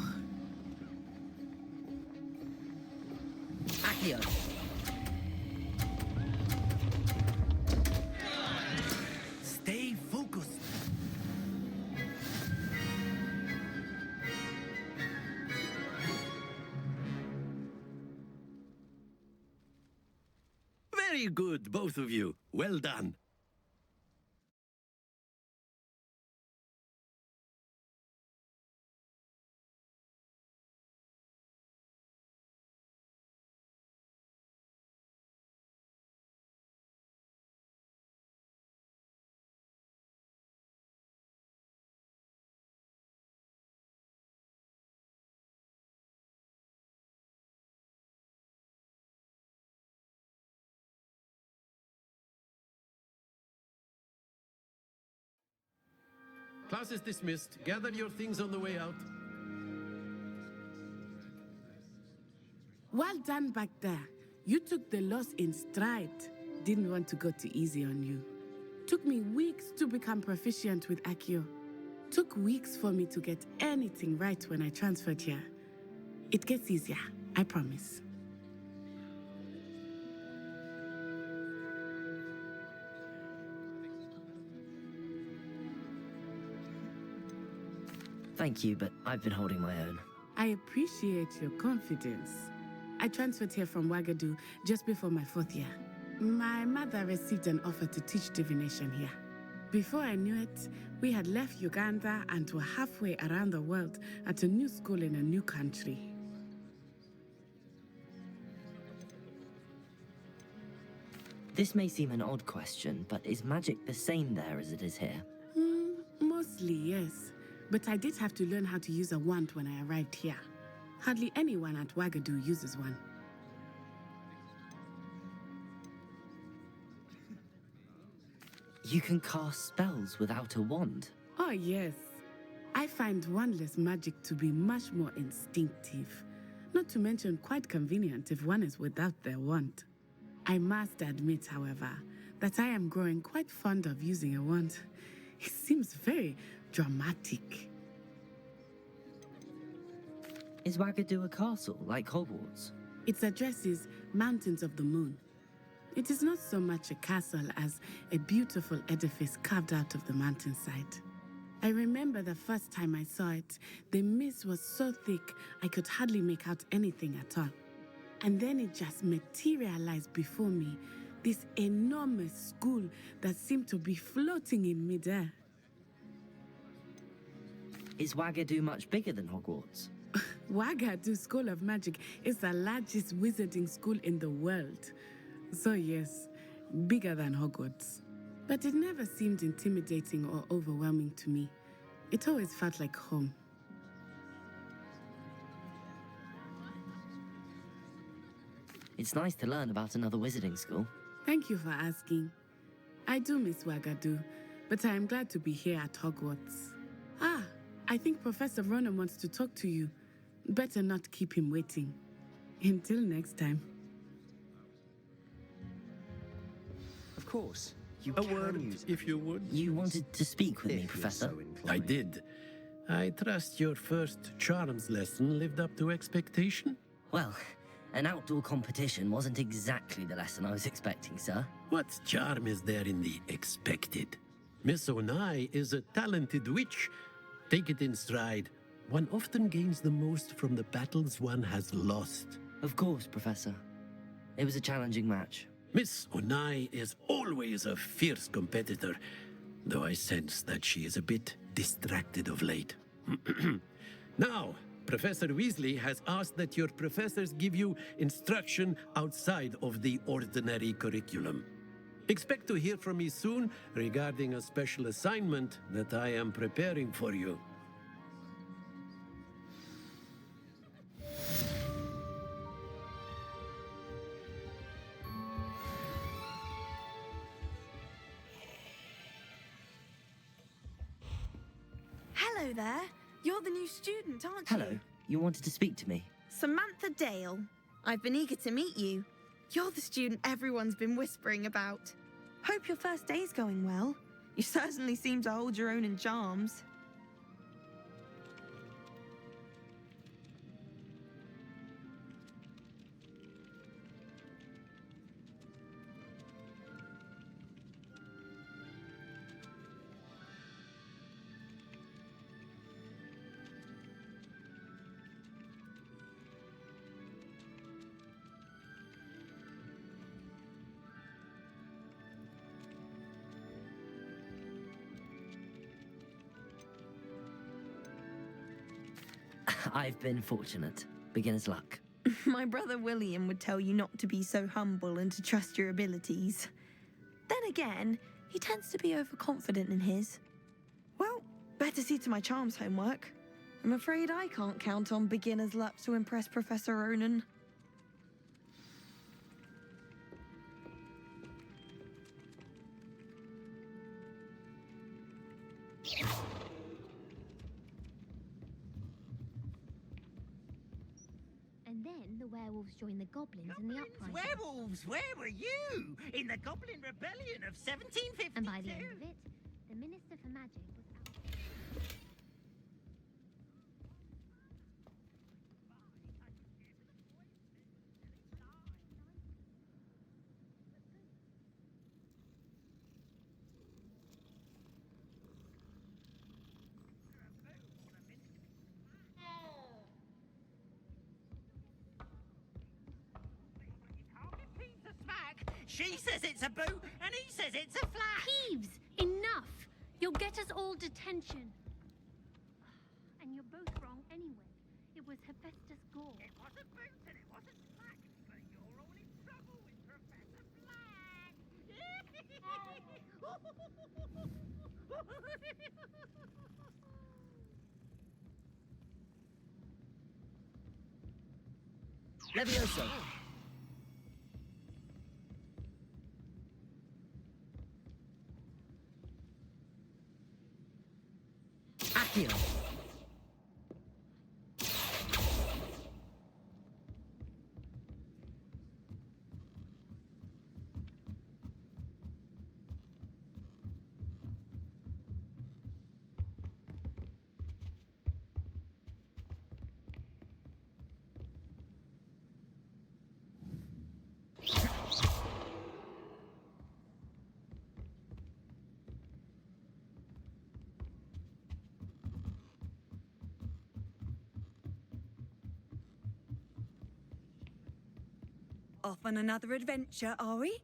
Accio. Stay focused. Very good, both of you. Well done. Class is dismissed. Gather your things on the way out. Well done back there. You took the loss in stride. Didn't want to go too easy on you. Took me weeks to become proficient with Accio. Took weeks for me to get anything right when I transferred here. It gets easier, I promise. Thank you, but I've been holding my own. I appreciate your confidence. I transferred here from Wagadu just before my 4th year. My mother received an offer to teach divination here. Before I knew it, we had left Uganda and were halfway around the world at a new school in a new country. This may seem an odd question, but is magic the same there as it is here? Mostly, yes. But I did have to learn how to use a wand when I arrived here. Hardly anyone at Wagadu uses one. You can cast spells without a wand? Oh, yes. I find wandless magic to be much more instinctive. Not to mention quite convenient if one is without their wand. I must admit, however, that I am growing quite fond of using a wand. It seems very dramatic. Is Wagadu a castle, like Hogwarts? Its address is Mountains of the Moon. It is not so much a castle as a beautiful edifice carved out of the mountainside. I remember the first time I saw it, the mist was so thick I could hardly make out anything at all. And then it just materialized before me, this enormous school that seemed to be floating in midair. Is Wagadu much bigger than Hogwarts? Wagadu School of Magic is the largest wizarding school in the world. So yes, bigger than Hogwarts. But it never seemed intimidating or overwhelming to me. It always felt like home. It's nice to learn about another wizarding school. Thank you for asking. I do miss Wagadu, but I am glad to be here at Hogwarts. Ah, I think Professor Ronan wants to talk to you. Better not keep him waiting. Until next time. Of course. You A can word, use if you would. You wanted to speak with me, If you're Professor? so inclined. I did. I trust your first charms lesson lived up to expectation? Well, an outdoor competition wasn't exactly the lesson I was expecting, sir. What charm is there in the expected? Miss Onai is a talented witch. Take it in stride. One often gains the most from the battles one has lost. Of course, Professor. It was a challenging match. Miss Onai is always a fierce competitor, though I sense that she is a bit distracted of late. Now, Professor Weasley has asked that your professors give you instruction outside of the ordinary curriculum. Expect to hear from me soon regarding a special assignment that I am preparing for you. Hello there. You're the new student, aren't you? Hello. You wanted to speak to me? Samantha Dale. I've been eager to meet you. You're the student everyone's been whispering about. Hope your first day's going well. You certainly seem to hold your own in charms. I've been fortunate. Beginner's luck. My brother William would tell you not to be so humble and to trust your abilities. Then again, he tends to be overconfident in his. Well, better see to my charms homework. I'm afraid I can't count on beginner's luck to impress Professor Ronan. And then the werewolves joined the goblins in the uprising. Werewolves, where were you? In the Goblin Rebellion of 1752? And by the end of it, the Minister for Magic was out. She says it's a boo, and he says it's a flat. Peeves, enough! You'll get us all detention. And you're both wrong anyway. It was Hephaestus Gore. It wasn't boot and it wasn't flack, but you're all in trouble with Professor Flag. Levioso! Accio! Off on another adventure, are we?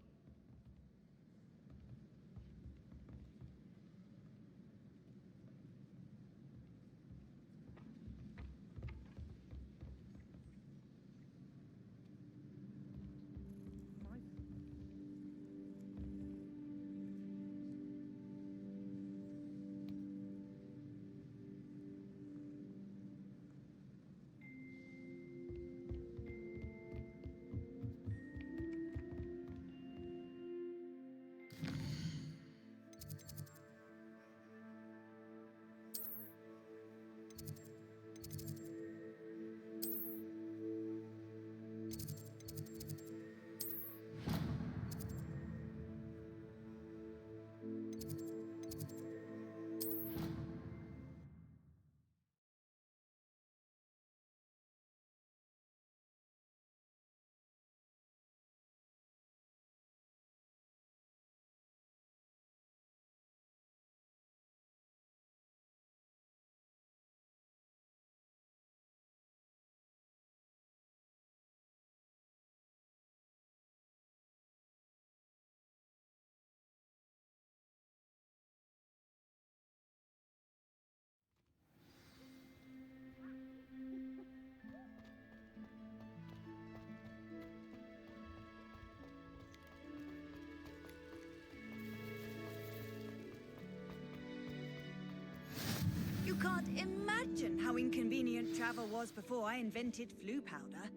can't imagine how inconvenient travel was before I invented flu powder.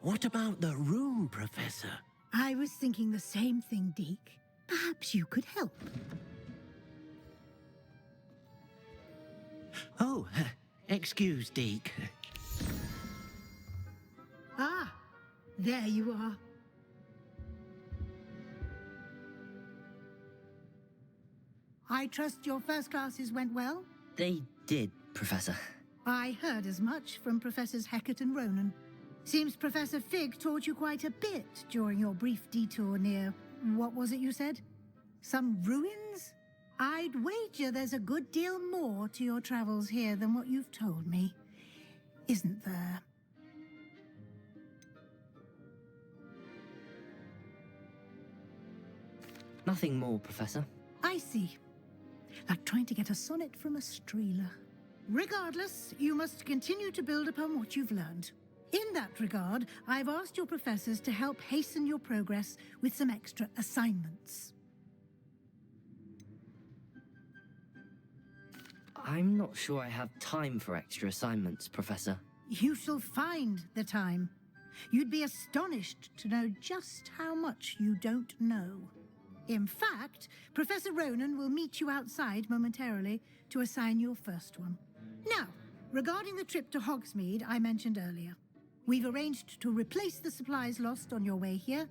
What about the room, Professor? I was thinking the same thing, Deke. Perhaps you could help. Oh, excuse, Deke. Ah, there you are. I trust your first classes went well? They did, Professor. I heard as much from Professors Hecat and Ronan. Seems Professor Fig taught you quite a bit during your brief detour near... what was it you said? Some ruins? I'd wager there's a good deal more to your travels here than what you've told me. Isn't there? Nothing more, Professor. I see. Like trying to get a sonnet from a streeler. Regardless, you must continue to build upon what you've learned. In that regard, I've asked your professors to help hasten your progress with some extra assignments. I'm not sure I have time for extra assignments, Professor. You shall find the time. You'd be astonished to know just how much you don't know. In fact, Professor Ronan will meet you outside momentarily to assign your first one. Now, regarding the trip to Hogsmeade I mentioned earlier, we've arranged to replace the supplies lost on your way here,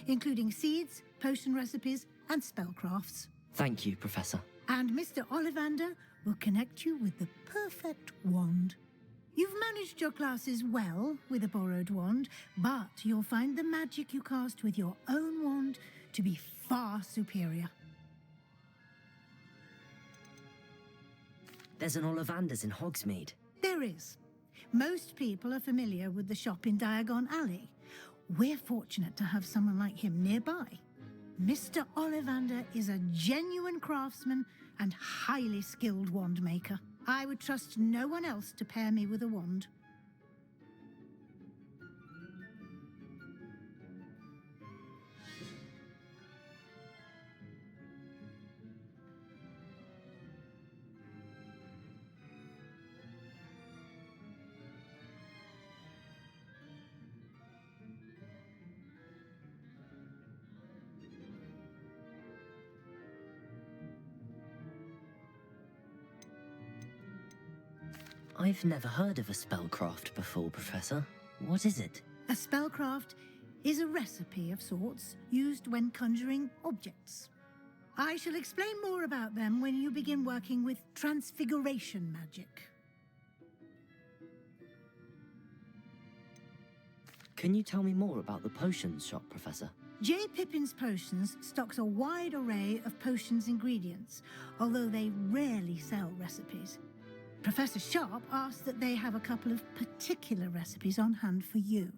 including seeds, potion recipes, and spellcrafts. Thank you, Professor. And Mr. Ollivander will connect you with the perfect wand. You've managed your classes well with a borrowed wand, but you'll find the magic you cast with your own wand to be far superior. There's an Ollivander's in Hogsmeade. There is. Most people are familiar with the shop in Diagon Alley. We're fortunate to have someone like him nearby. Mr. Ollivander is a genuine craftsman and highly skilled wand maker. I would trust no one else to pair me with a wand. I've never heard of a spellcraft before, Professor. What is it? A spellcraft is a recipe of sorts used when conjuring objects. I shall explain more about them when you begin working with transfiguration magic. Can you tell me more about the potions shop, Professor? J. Pippin's Potions stocks a wide array of potions ingredients, although they rarely sell recipes. Professor Sharp asked that they have a couple of particular recipes on hand for you.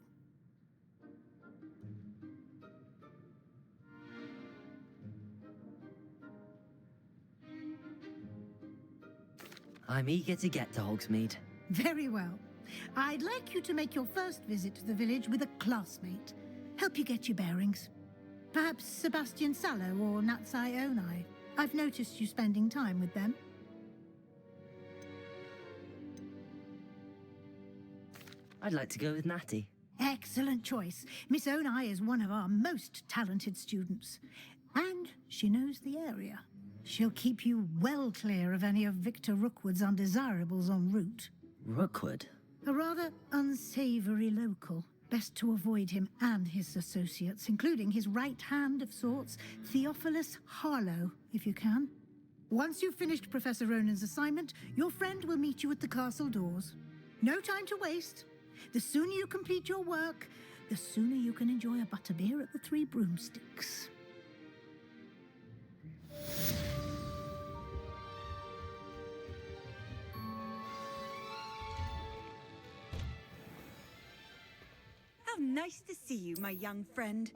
I'm eager to get to Hogsmeade. Very well. I'd like you to make your first visit to the village with a classmate. Help you get your bearings. Perhaps Sebastian Sallow or Natsai Onai. I've noticed you spending time with them. I'd like to go with Natty. Excellent choice. Miss Onai is one of our most talented students. And she knows the area. She'll keep you well clear of any of Victor Rookwood's undesirables en route. Rookwood? A rather unsavory local. Best to avoid him and his associates, including his right hand of sorts, Theophilus Harlow, if you can. Once you've finished Professor Ronan's assignment, your friend will meet you at the castle doors. No time to waste. The sooner you complete your work, the sooner you can enjoy a butterbeer at the Three Broomsticks. How nice to see you, my young friend.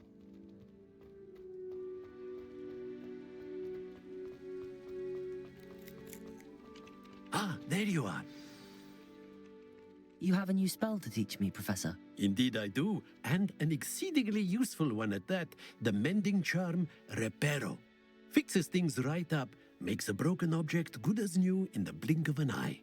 Ah, there you are. You have a new spell to teach me, Professor. Indeed I do, and an exceedingly useful one at that. The mending charm, Reparo. Fixes things right up, makes a broken object good as new in the blink of an eye.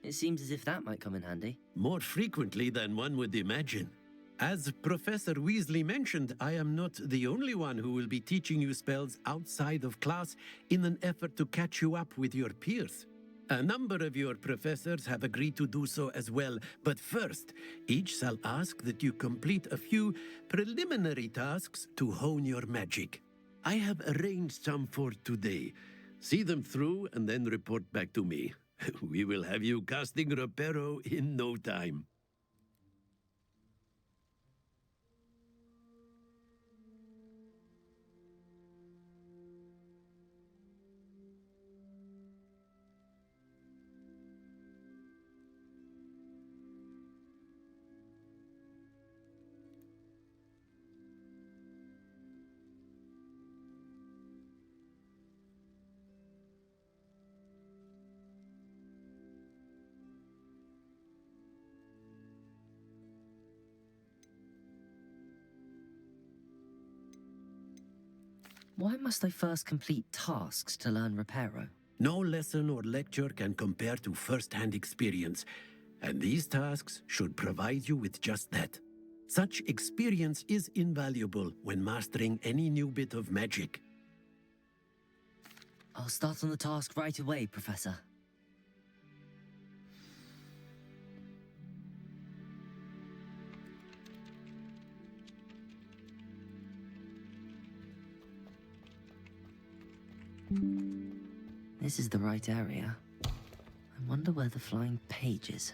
It seems as if that might come in handy. More frequently than one would imagine. As Professor Weasley mentioned, I am not the only one who will be teaching you spells outside of class in an effort to catch you up with your peers. A number of your professors have agreed to do so as well, but first, each shall ask that you complete a few preliminary tasks to hone your magic. I have arranged some for today. See them through and then report back to me. We will have you casting Reparo in no time. Why must I first complete tasks to learn Reparo? No lesson or lecture can compare to first-hand experience, and these tasks should provide you with just that. Such experience is invaluable when mastering any new bit of magic. I'll start on the task right away, Professor. This is the right area. I wonder where the flying page is.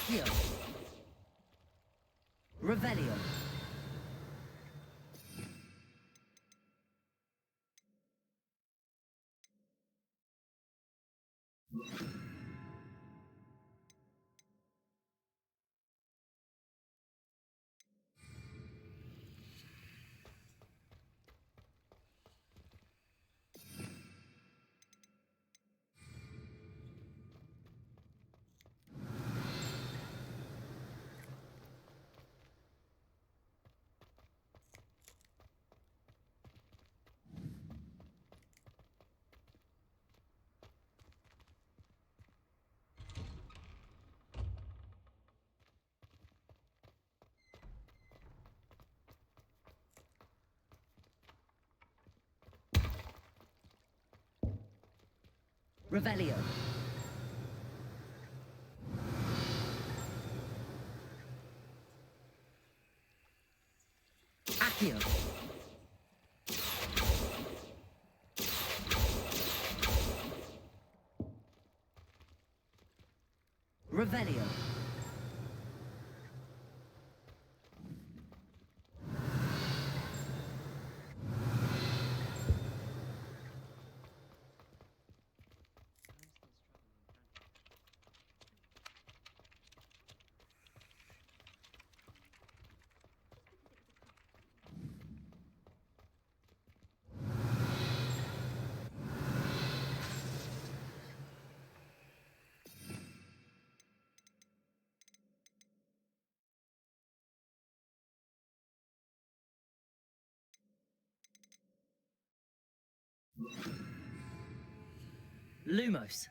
Accio. Revelio. Revelio. Accio. Revelio. Lumos.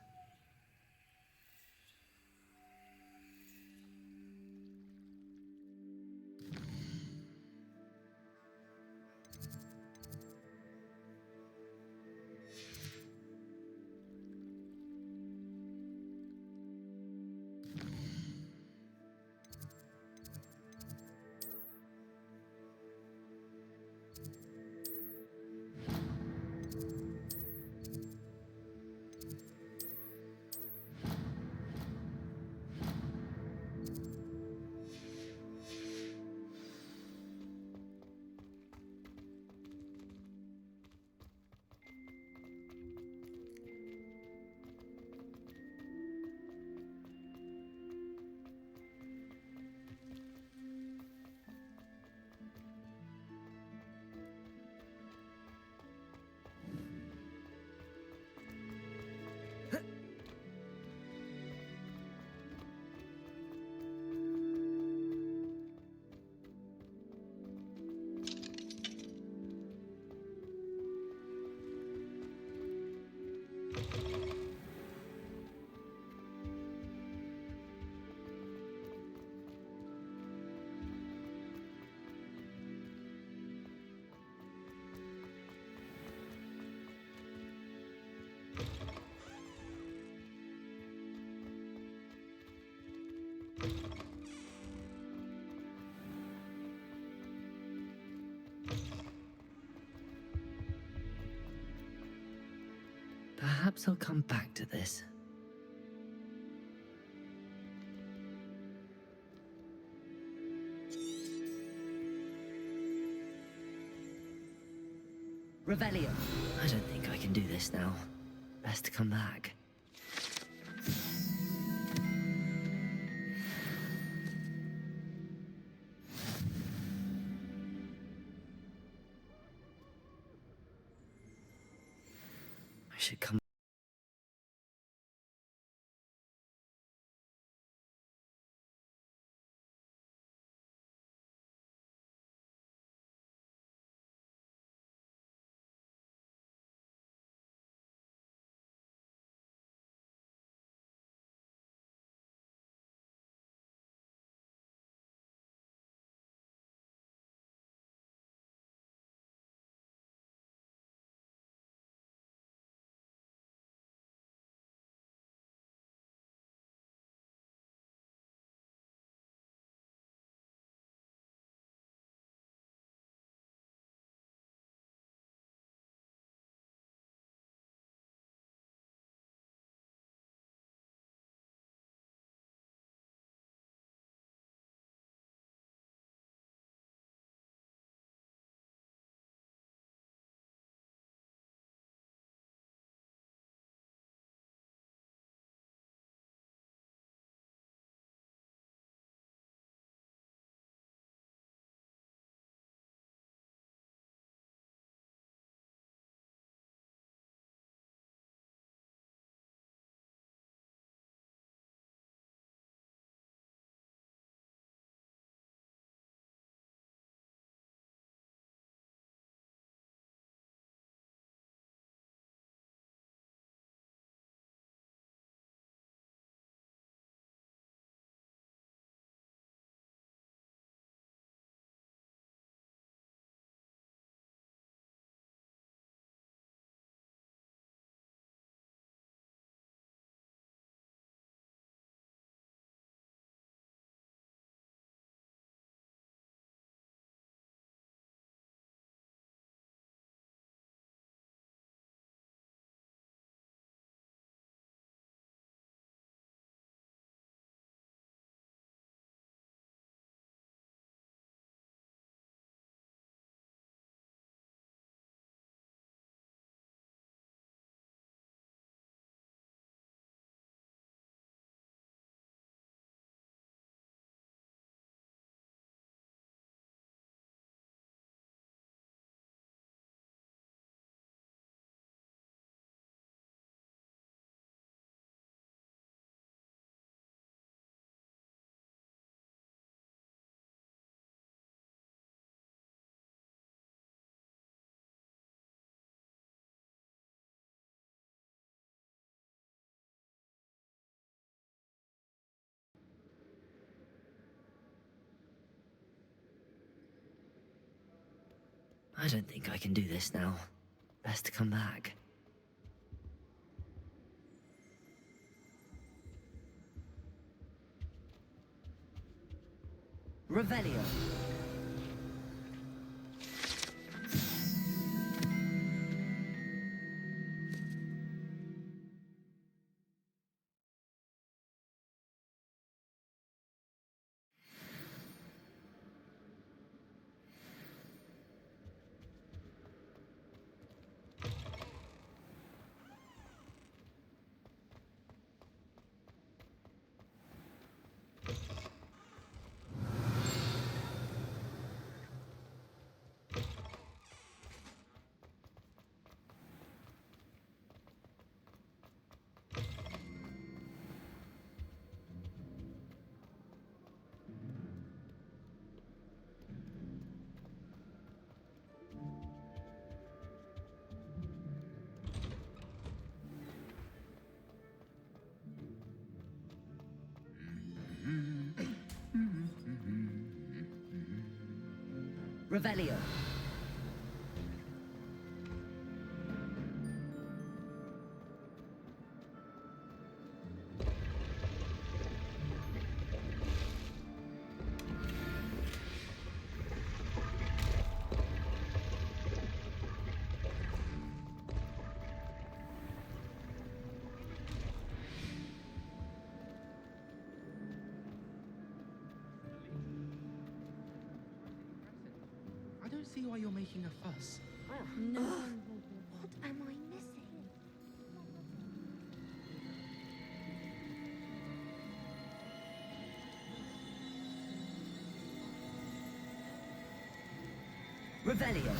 Perhaps I'll come back to this. Revelio. I don't think I can do this now. Best to come back. I should come I don't think I can do this now. Best to come back. Revelio. Revelio. I don't see why you're making a fuss. No. What am I missing? Revelio.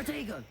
Protego!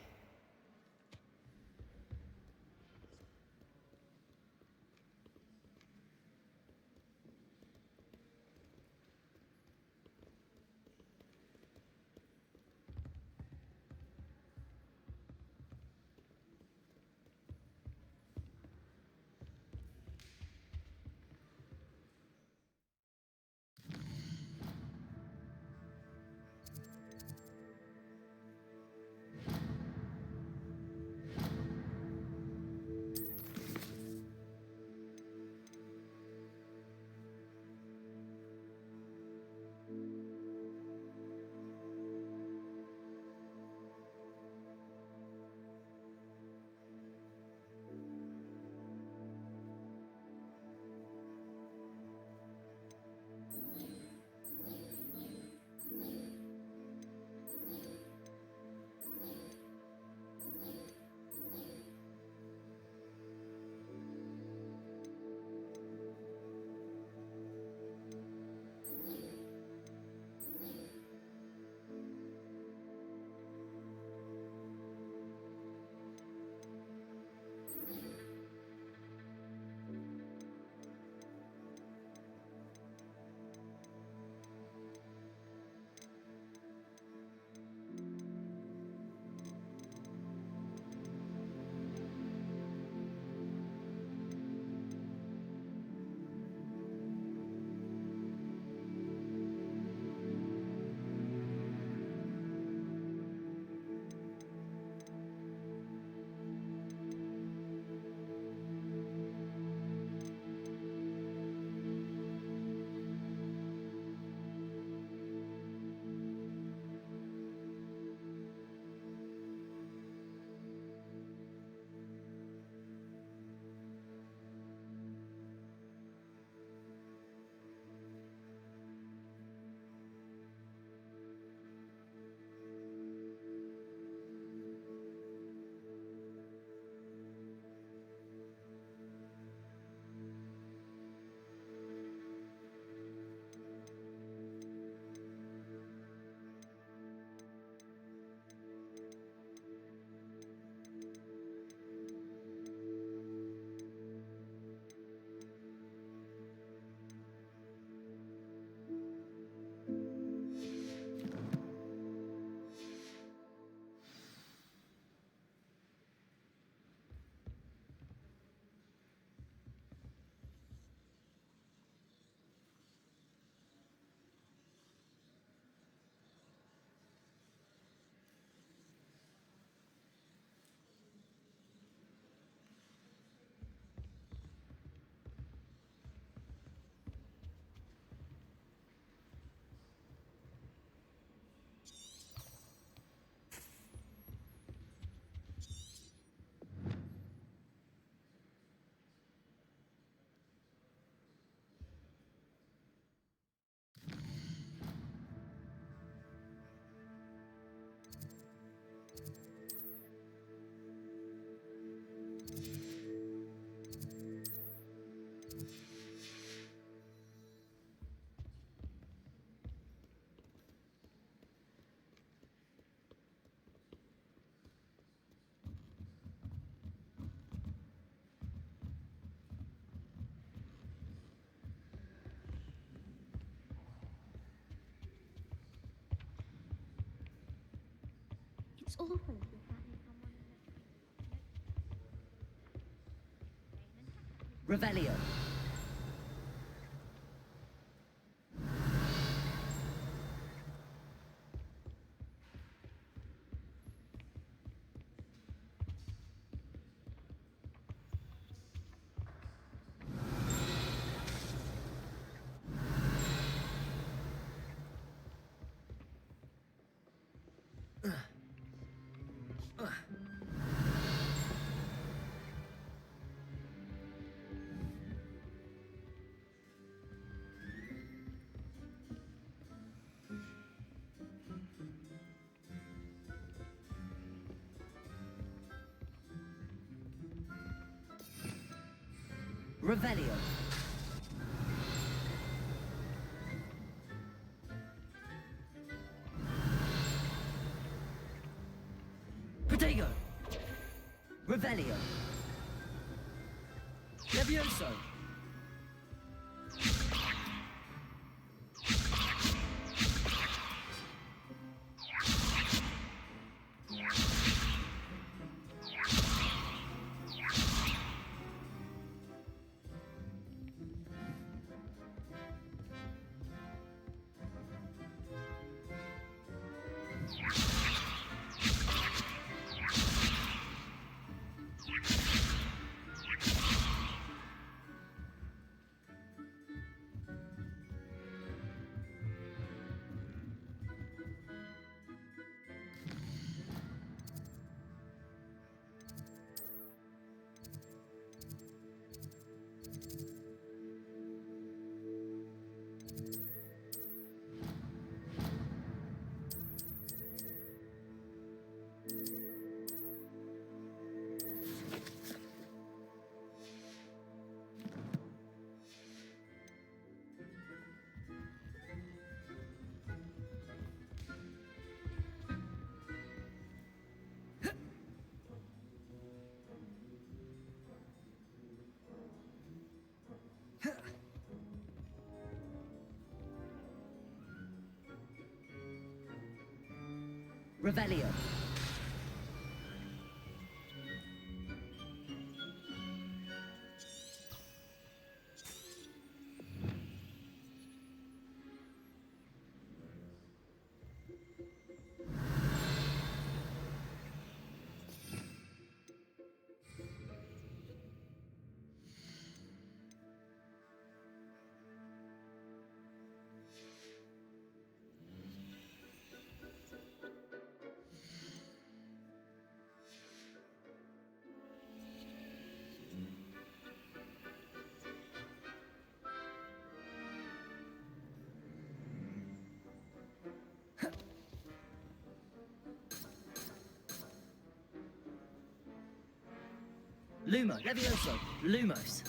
It's always with having someone in the Revelio. Revelio. Revelio. Levioso. Revelio. Lumo, Levioso, Lumos.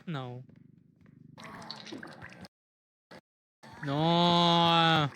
No. No.